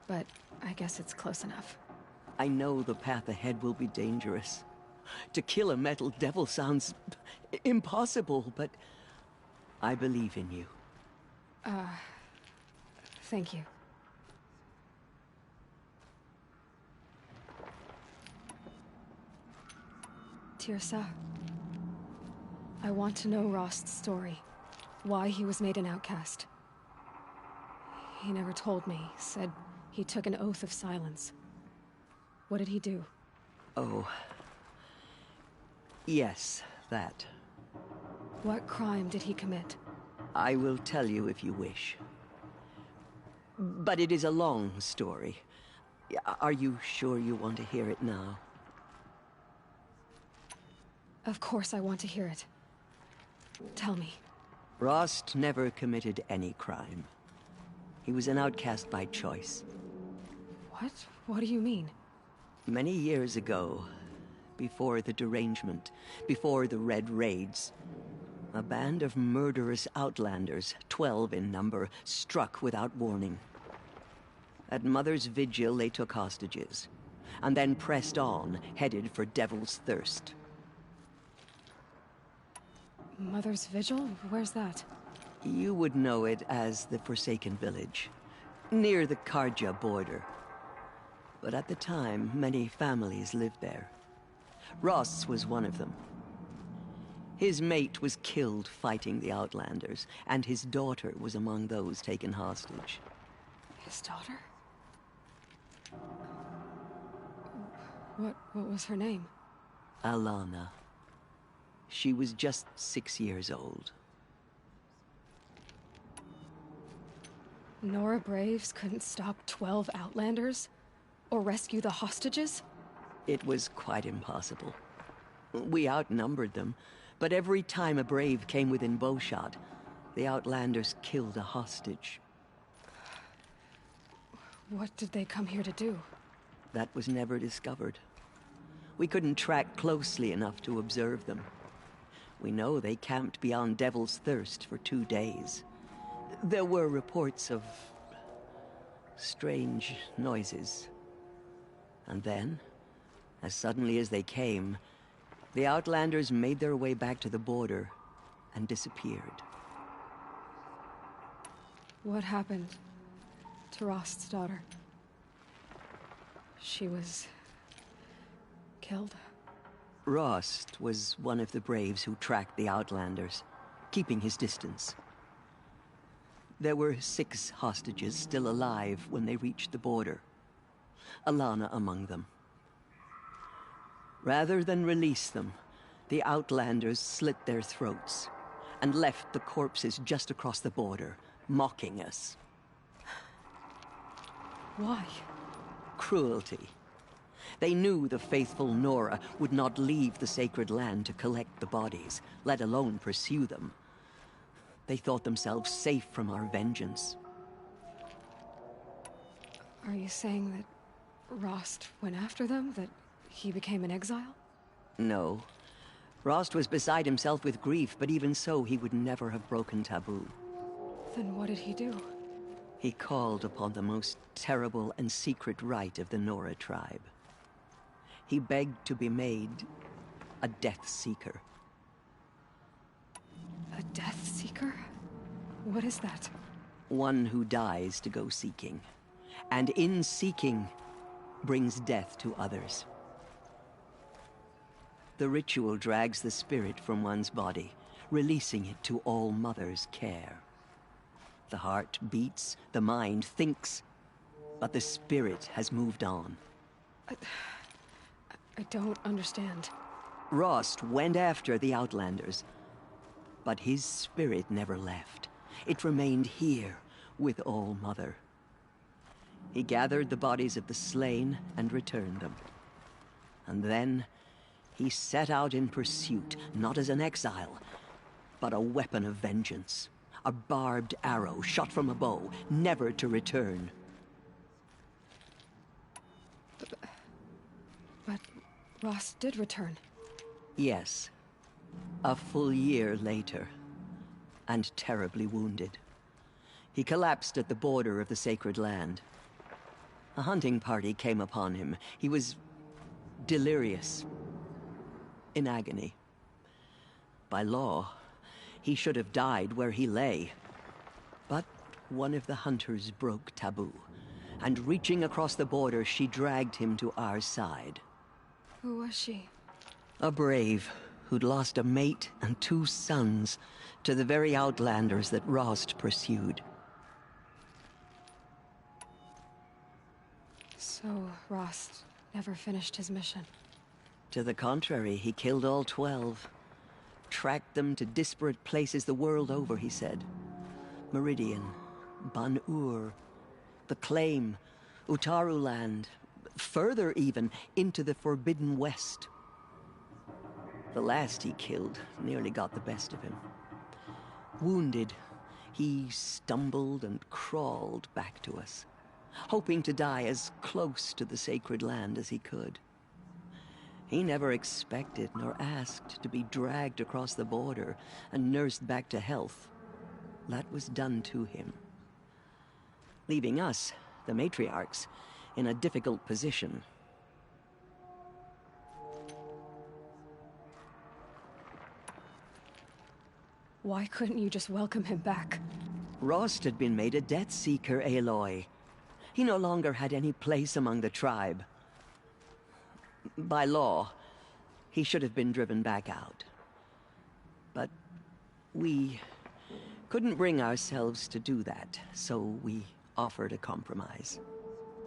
But I guess it's close enough. I know the path ahead will be dangerous. To kill a metal devil sounds impossible, but I believe in you. Thank you. Tirsa, I want to know Rost's story. Why he was made an outcast. He never told me. Said he took an oath of silence. What did he do? Oh. Yes, that. What crime did he commit? I will tell you if you wish. But it is a long story. Are you sure you want to hear it now? Of course I want to hear it. Tell me. Rost never committed any crime. He was an outcast by choice. What? What do you mean? Many years ago, before the derangement, before the Red Raids, a band of murderous outlanders, 12 in number, struck without warning. At Mother's Vigil, they took hostages, and then pressed on, headed for Devil's Thirst. Mother's Vigil? Where's that? You would know it as the Forsaken Village, near the Karja border. But at the time, many families lived there. Rost's was one of them. His mate was killed fighting the Outlanders, and his daughter was among those taken hostage. His daughter? What was her name? Alana. She was just 6 years old. Nora Braves couldn't stop 12 Outlanders? Or rescue the hostages? It was quite impossible. We outnumbered them, but every time a Brave came within bowshot, the Outlanders killed a hostage. What did they come here to do? That was never discovered. We couldn't track closely enough to observe them. We know they camped beyond Devil's Thirst for 2 days. There were reports of strange noises. And then, as suddenly as they came, the Outlanders made their way back to the border and disappeared. What happened to Rost's daughter? She was killed? Rost was one of the Braves who tracked the Outlanders, keeping his distance. There were 6 hostages still alive when they reached the border. Alana among them. Rather than release them, the Outlanders slit their throats and left the corpses just across the border, mocking us. Why? Cruelty. They knew the faithful Nora would not leave the sacred land to collect the bodies, let alone pursue them. They thought themselves safe from our vengeance. Are you saying that Rost went after them? That he became an exile? No. Rost was beside himself with grief, but even so, he would never have broken taboo. Then what did he do? He called upon the most terrible and secret rite of the Nora tribe. He begged to be made a Death Seeker. A Death Seeker? What is that? One who dies to go seeking, and in seeking, brings death to others. The ritual drags the spirit from one's body, releasing it to All Mother's care. The heart beats, the mind thinks, but the spirit has moved on. I don't understand. Rost went after the Outlanders, but his spirit never left. It remained here with All Mother. He gathered the bodies of the slain and returned them. And then he set out in pursuit, not as an exile, but a weapon of vengeance. A barbed arrow shot from a bow, never to return. But Rost did return. Yes. A full year later. And terribly wounded. He collapsed at the border of the sacred land. A hunting party came upon him. He was delirious. In agony. By law, he should have died where he lay. But one of the hunters broke taboo, and reaching across the border, she dragged him to our side. Who was she? A brave who'd lost a mate and 2 sons to the very outlanders that Rost pursued. So, Rost never finished his mission. To the contrary, he killed all 12. Tracked them to disparate places the world over, he said. Meridian, Ban-Ur, the Claim, Utaru Land, further even, into the Forbidden West. The last he killed nearly got the best of him. Wounded, he stumbled and crawled back to us, hoping to die as close to the sacred land as he could. He never expected nor asked to be dragged across the border and nursed back to health. That was done to him. Leaving us, the matriarchs, in a difficult position. Why couldn't you just welcome him back? Rost had been made a Death Seeker, Aloy. He no longer had any place among the tribe. By law, he should have been driven back out. But we couldn't bring ourselves to do that, so we offered a compromise.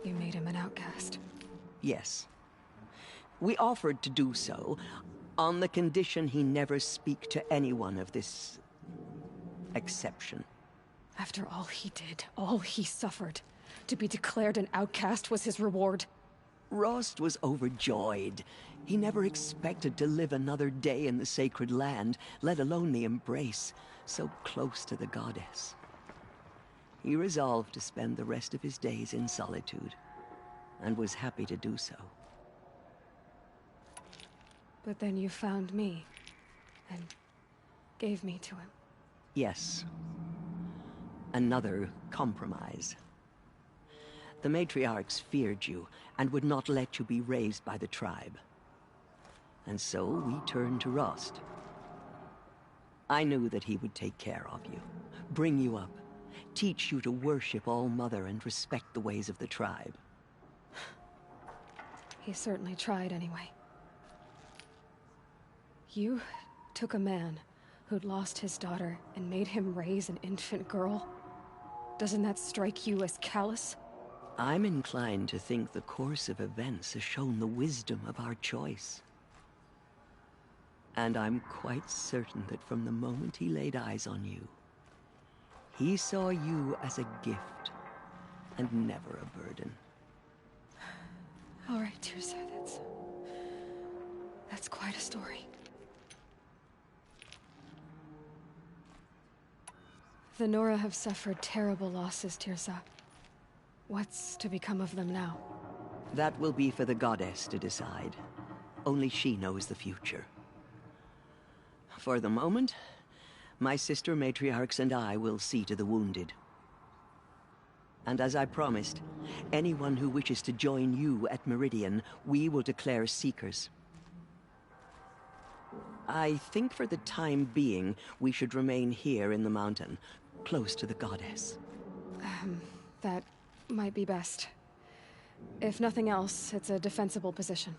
You made him an outcast. Yes. We offered to do so on the condition he never speak to anyone of this exception. After all he did, all he suffered, to be declared an outcast was his reward. Rost was overjoyed. He never expected to live another day in the sacred land, let alone the embrace, so close to the goddess. He resolved to spend the rest of his days in solitude, and was happy to do so. But then you found me, and gave me to him. Yes. Another compromise. The matriarchs feared you, and would not let you be raised by the tribe. And so we turned to Rost. I knew that he would take care of you, bring you up, teach you to worship All-Mother and respect the ways of the tribe. He certainly tried anyway. You took a man who'd lost his daughter and made him raise an infant girl? Doesn't that strike you as callous? I'm inclined to think the course of events has shown the wisdom of our choice. And I'm quite certain that from the moment he laid eyes on you, he saw you as a gift, and never a burden. All right, Teersa, that's quite a story. The Nora have suffered terrible losses, Teersa. What's to become of them now? That will be for the goddess to decide. Only she knows the future. For the moment, my sister matriarchs and I will see to the wounded. And as I promised, anyone who wishes to join you at Meridian, we will declare seekers. I think for the time being, we should remain here in the mountain, close to the goddess. That might be best. If nothing else, it's a defensible position.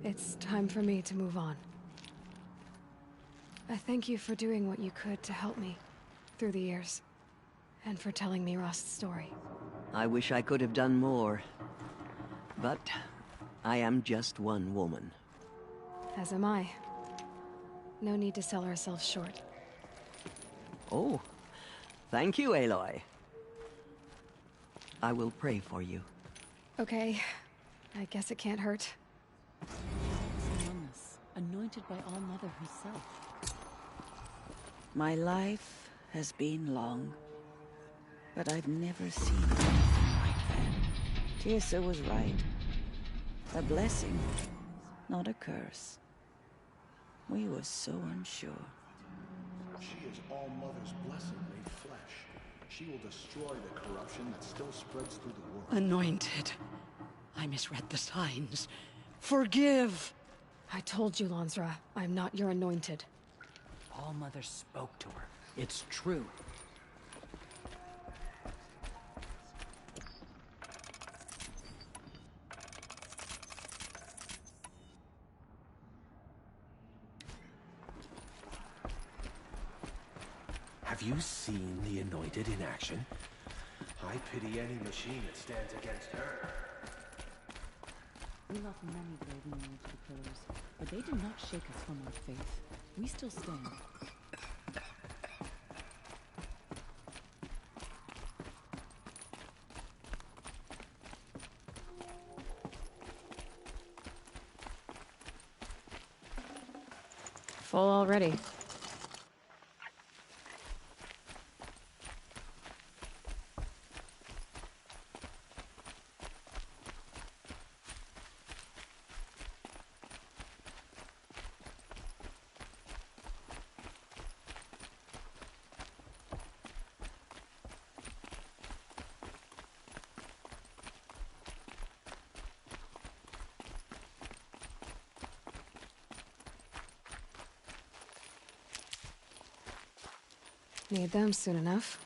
It's time for me to move on. I thank you for doing what you could to help me through the years, and for telling me Rost's story. I wish I could have done more, but I am just one woman. As am I. No need to sell ourselves short. Oh, thank you, Aloy. I will pray for you. Okay. I guess it can't hurt. Among us, anointed by All-Mother herself. My life has been long, but I've never seen anything like that. Teersa was right. A blessing, not a curse. We were so unsure. She is All-Mother's blessing made flesh. She will destroy the corruption that still spreads through the world. Anointed. I misread the signs. Forgive! I told you, Lansra, I'm not your anointed. All-Mother spoke to her. It's true. Have you seen the Anointed in action? I pity any machine that stands against her. We lost many brave men to the killers, but they did not shake us from our faith. We still stand. Full already. Need them soon enough.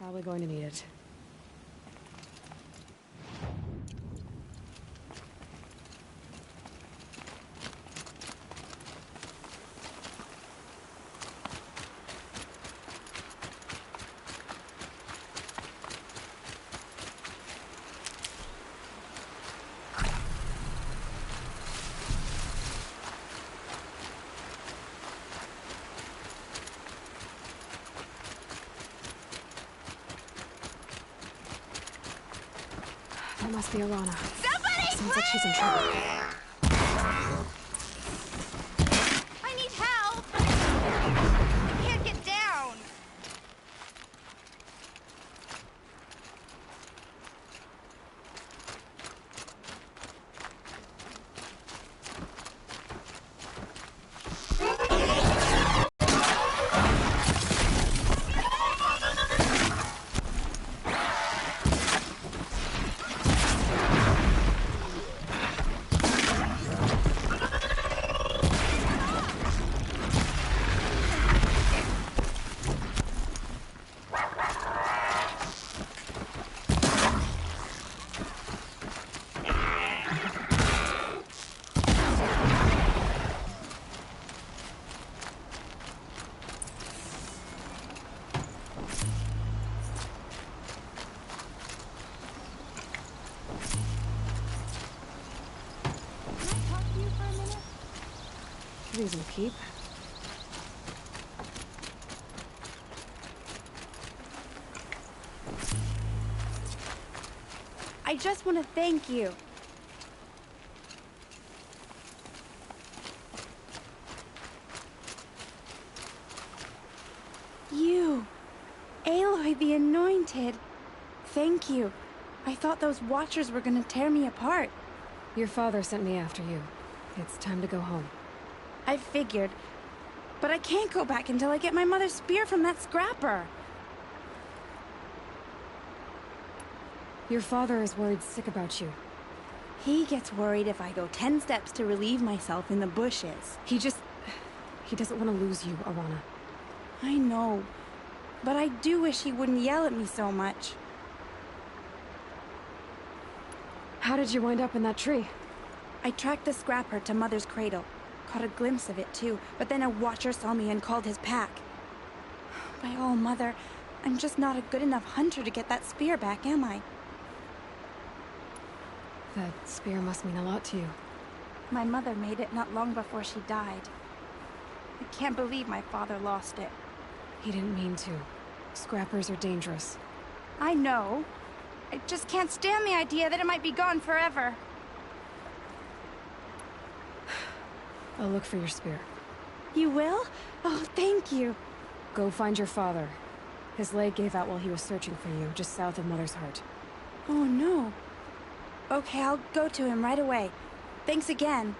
Probably going to need it. That must be Arana. Somebody, Sounds like she's in trouble. I need help! I can't get down! These will keep. I just want to thank you. You, Aloy the Anointed. Thank you. I thought those Watchers were gonna tear me apart. Your father sent me after you. It's time to go home. I figured. But I can't go back until I get my mother's spear from that scrapper. Your father is worried sick about you. He gets worried if I go 10 steps to relieve myself in the bushes. He doesn't want to lose you, Arana. I know. But I do wish he wouldn't yell at me so much. How did you wind up in that tree? I tracked the scrapper to Mother's cradle. Caught a glimpse of it too, but then a Watcher saw me and called his pack. By all Mother, I'm just not a good enough hunter to get that spear back, am I? That spear must mean a lot to you. My mother made it not long before she died. I can't believe my father lost it. He didn't mean to. Scrappers are dangerous. I know. I just can't stand the idea that it might be gone forever. I'll look for your spear. You will? Oh, thank you. Go find your father. His leg gave out while he was searching for you, just south of Mother's Heart. Oh, no. Okay, I'll go to him right away. Thanks again.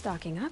Stocking up.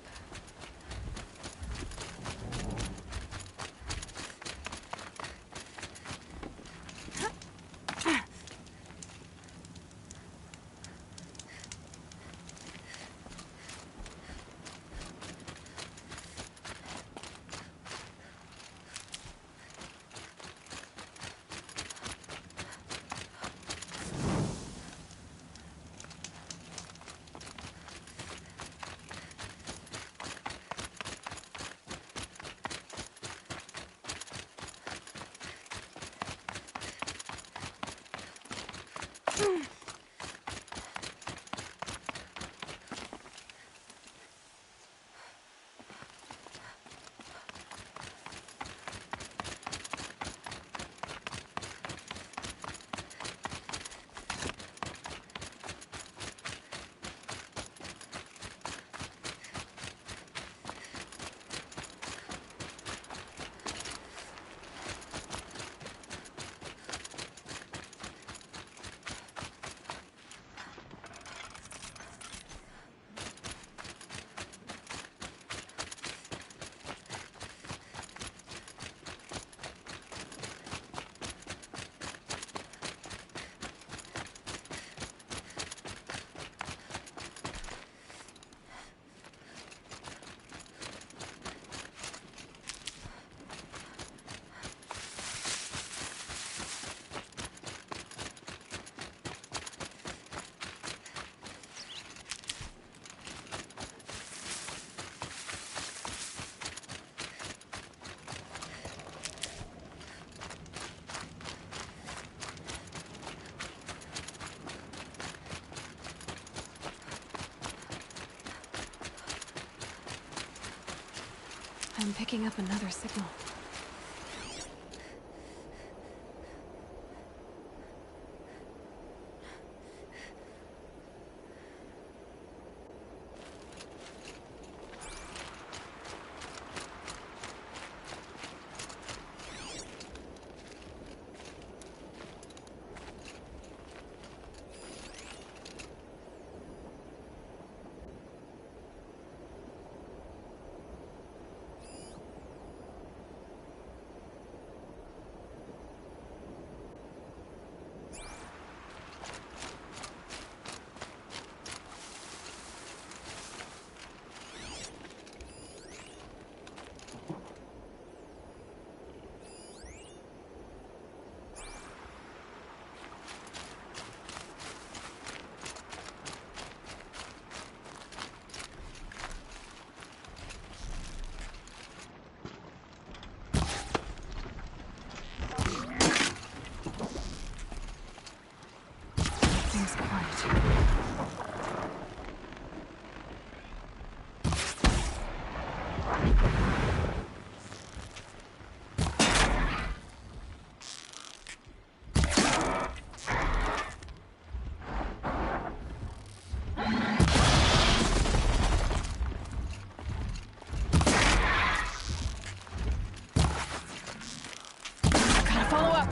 I'm picking up another signal. Seems quiet. Gotta follow up.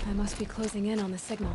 I must be closing in on the signal.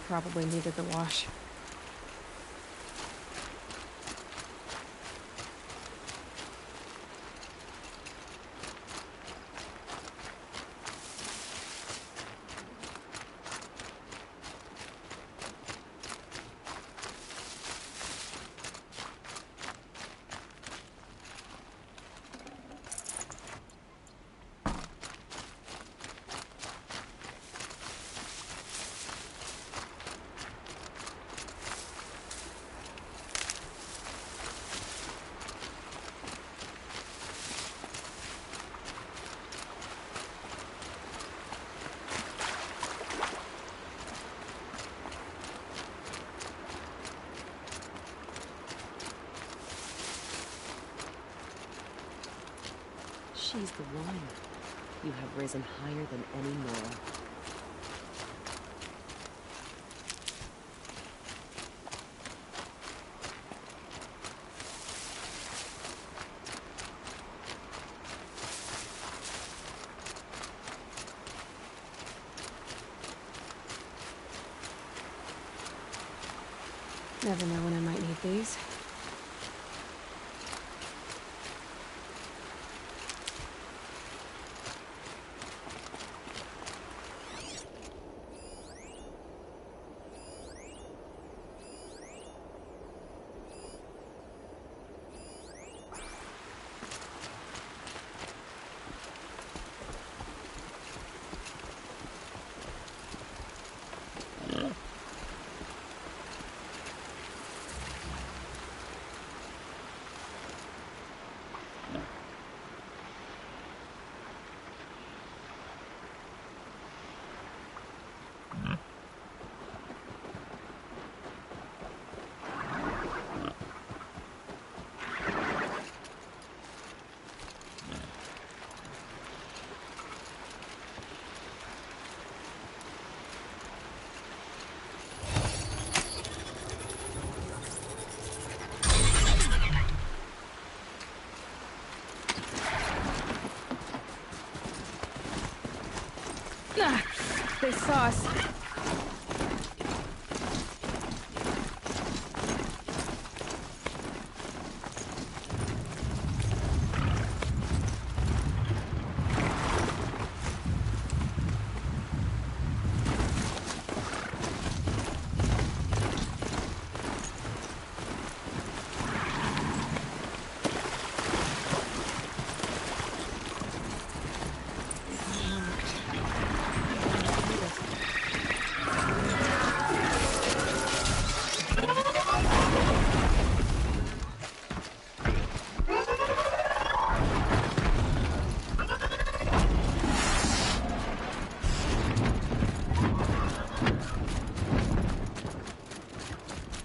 probably needed the wash. She's the one. You have risen higher than any Nora. Never know when I might need these. They saw us.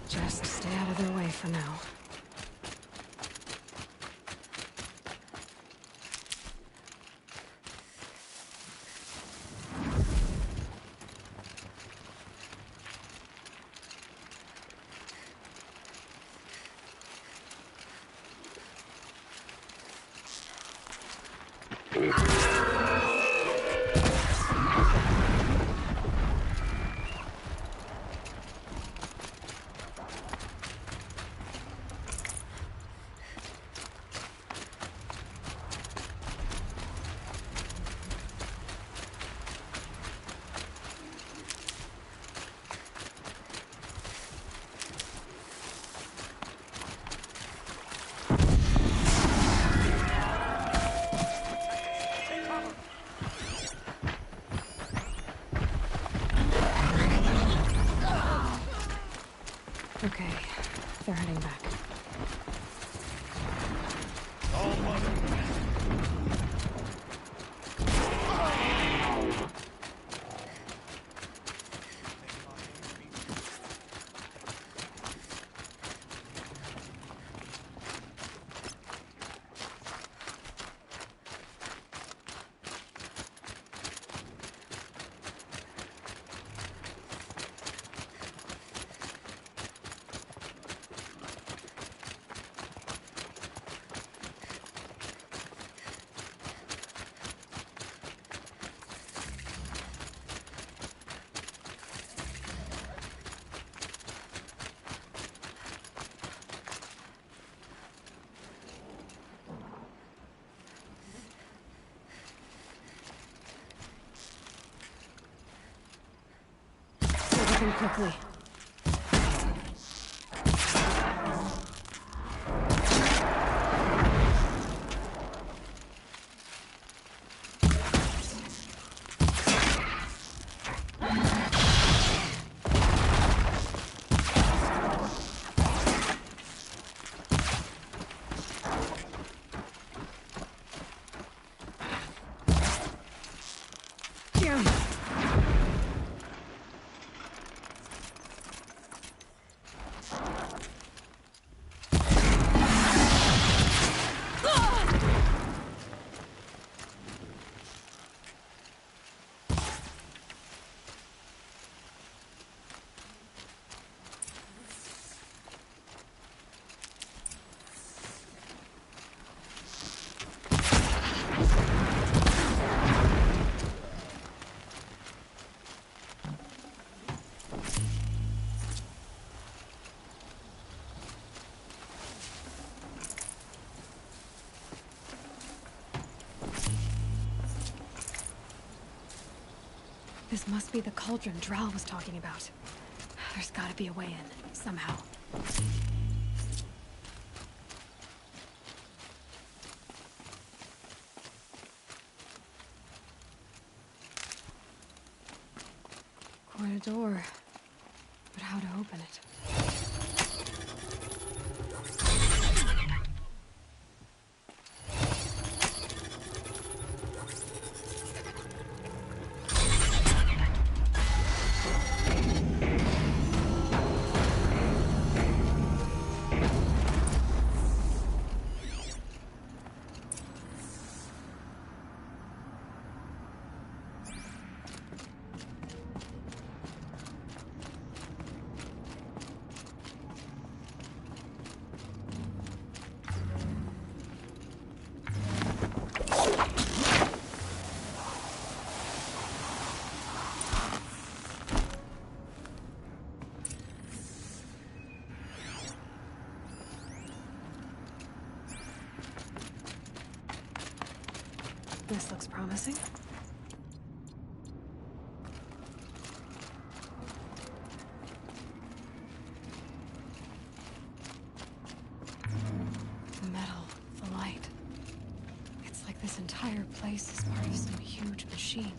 Just stay out of their way for now. Think quickly. This must be the cauldron Drow was talking about. There's gotta be a way in, somehow. Quite a door. But how to open it? This looks promising. The metal, the light. It's like this entire place is part of some huge machine.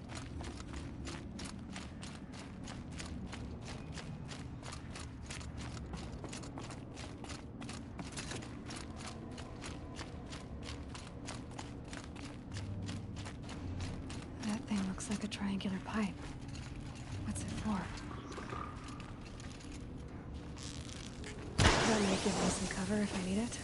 Looks like a triangular pipe. What's it for? That might give me some cover if I need it.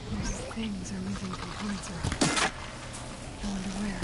These things are moving components around. I wonder where.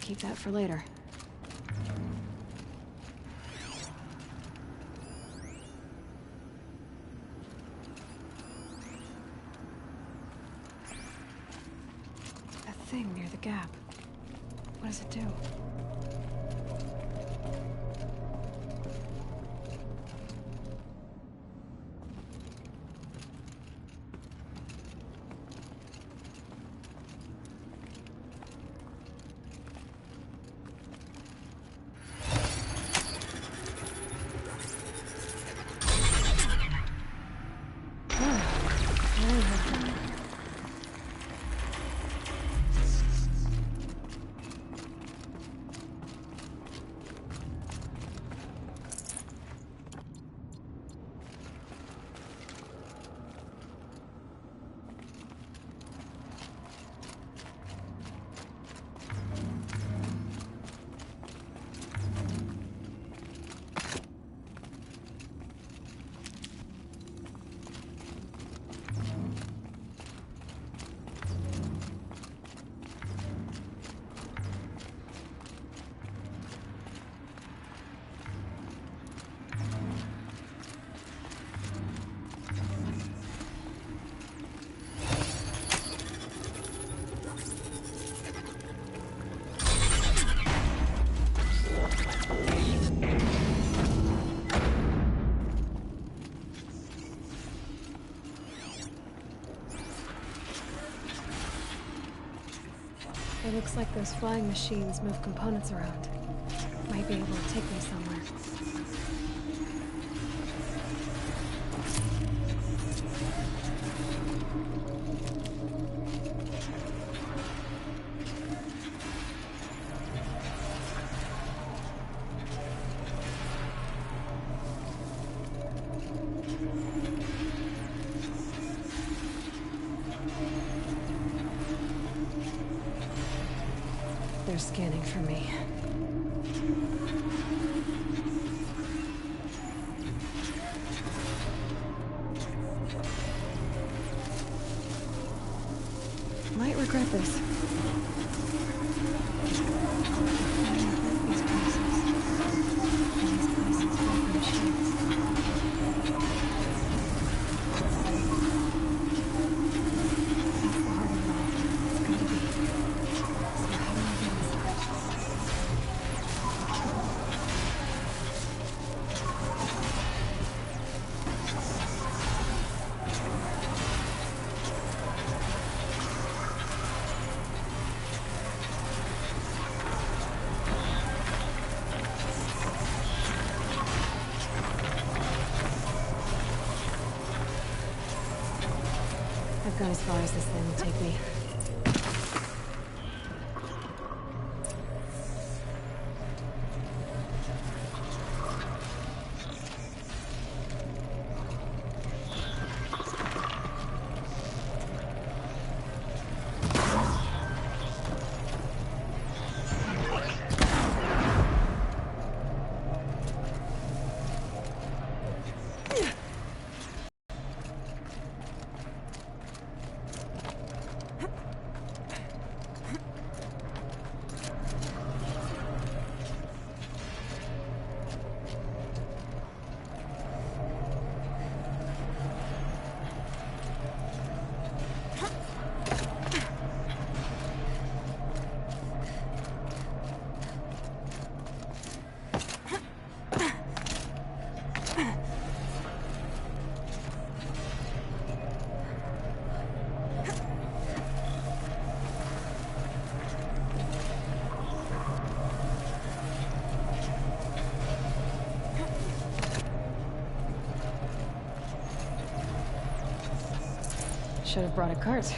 keep that for later. That thing near the gap. What does it do? It looks like those flying machines move components around. Might be able to take me somewhere. They're scanning for me. Might regret this. I've gone as far as this thing will take me. Should have brought a cart.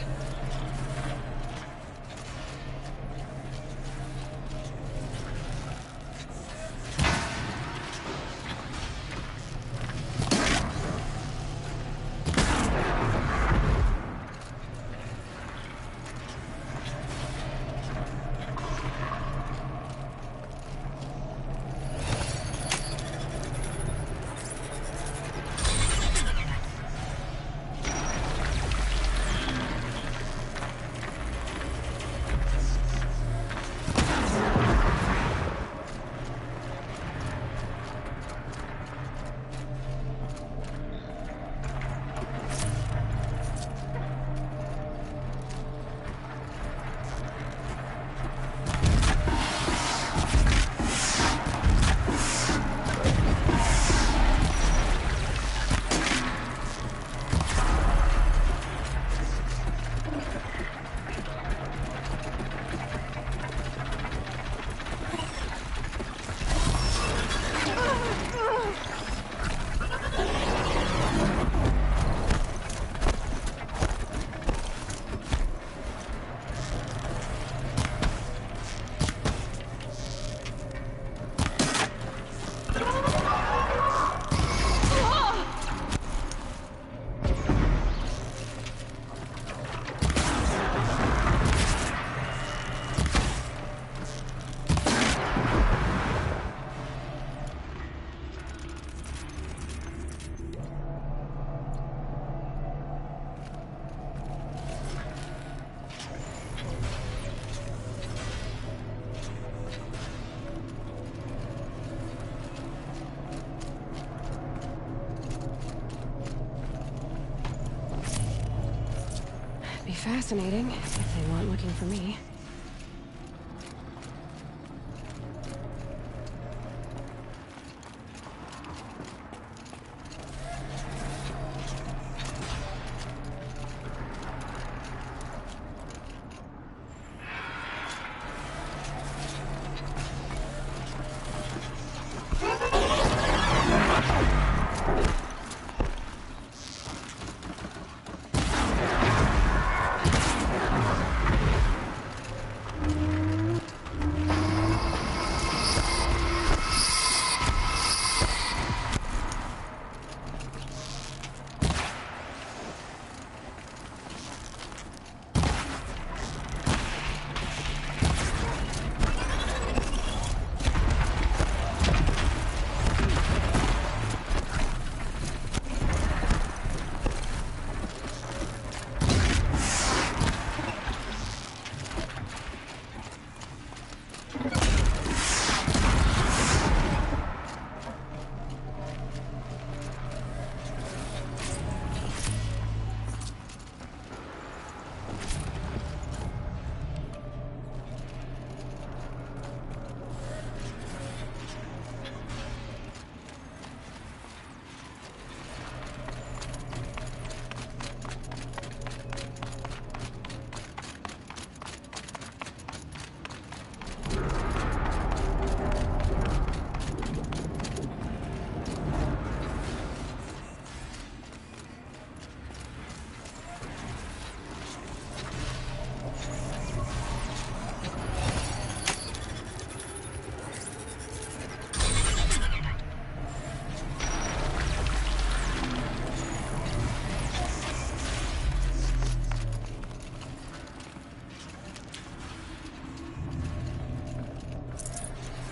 fascinating, if they weren't looking for me.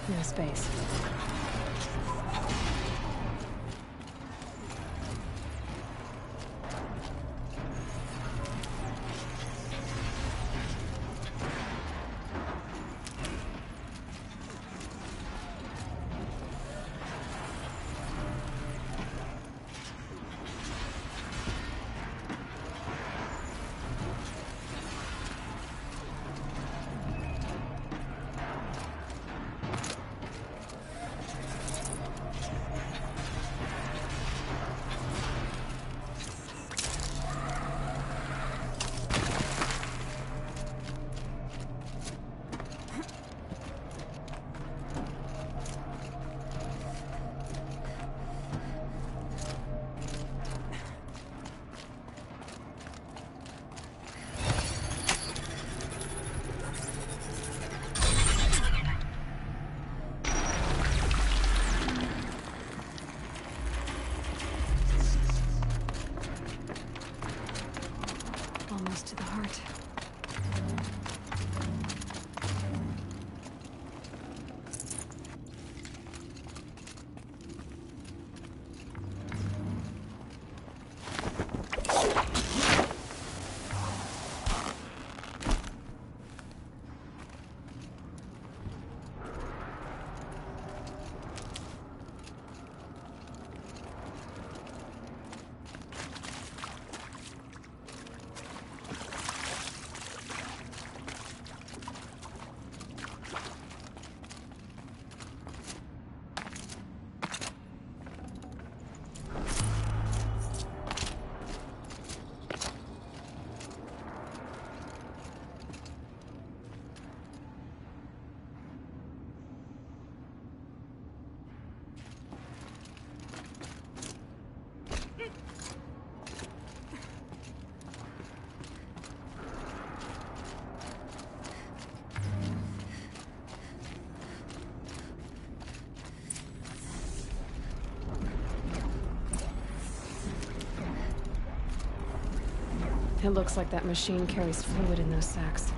No space. Almost to the heart. It looks like that machine carries fluid in those sacks.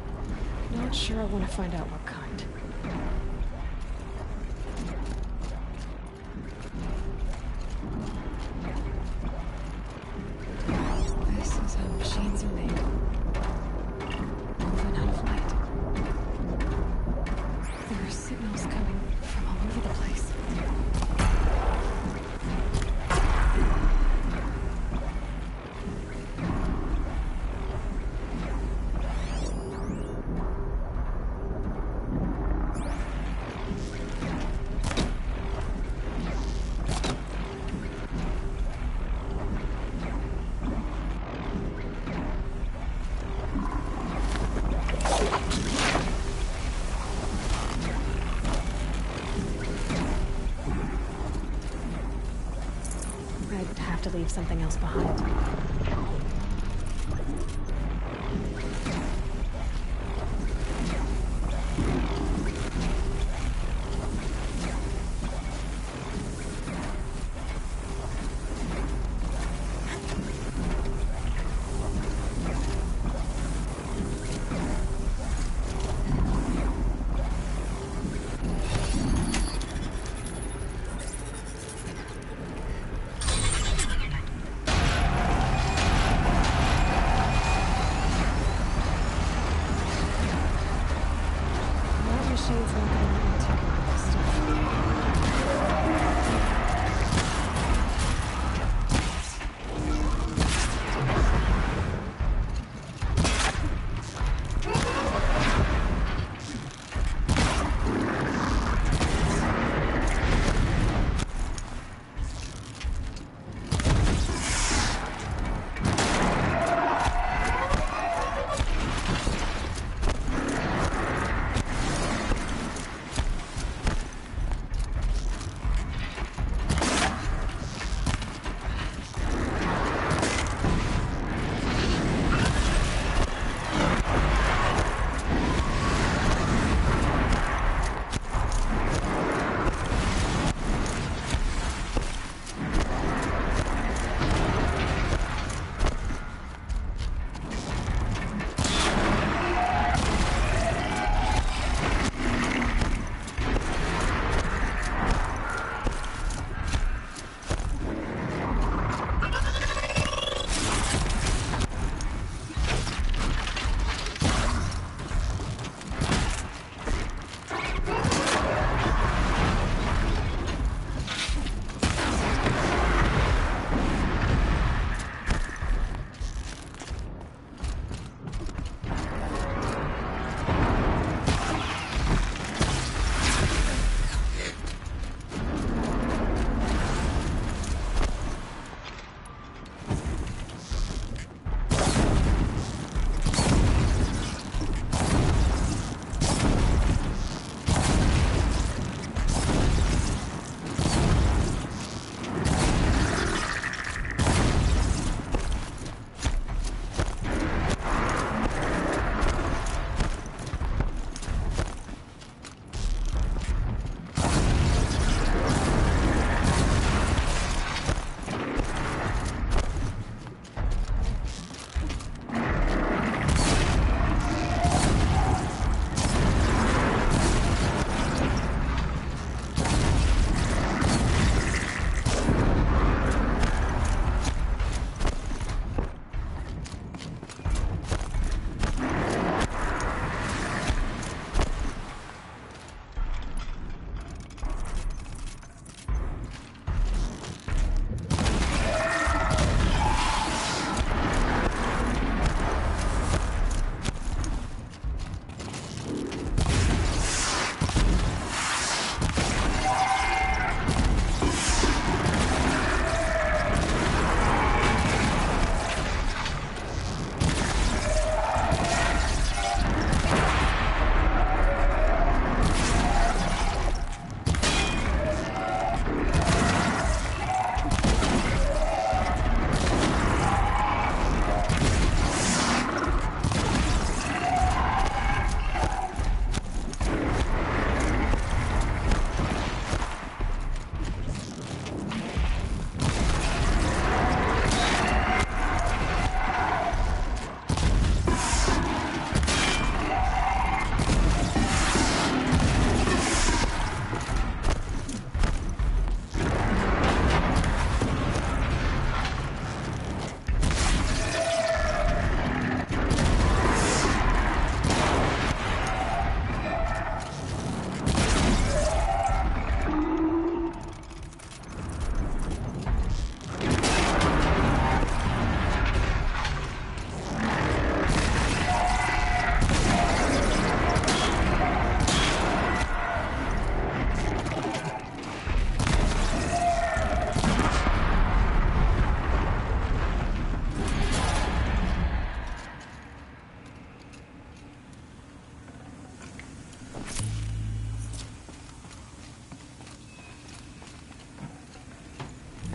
Not sure I want to find out what kind. This is how machines are made. Moving out of light. There are signals coming from all over the place. to leave something else behind.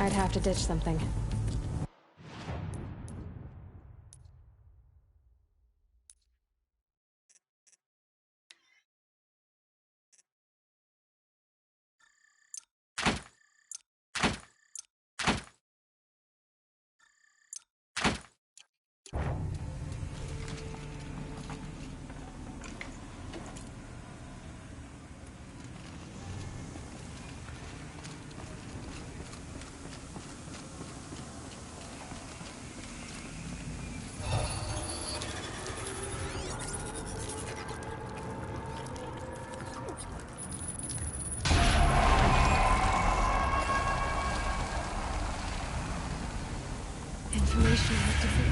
I'd have to ditch something.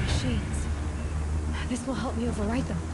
Machines. This will help me override them.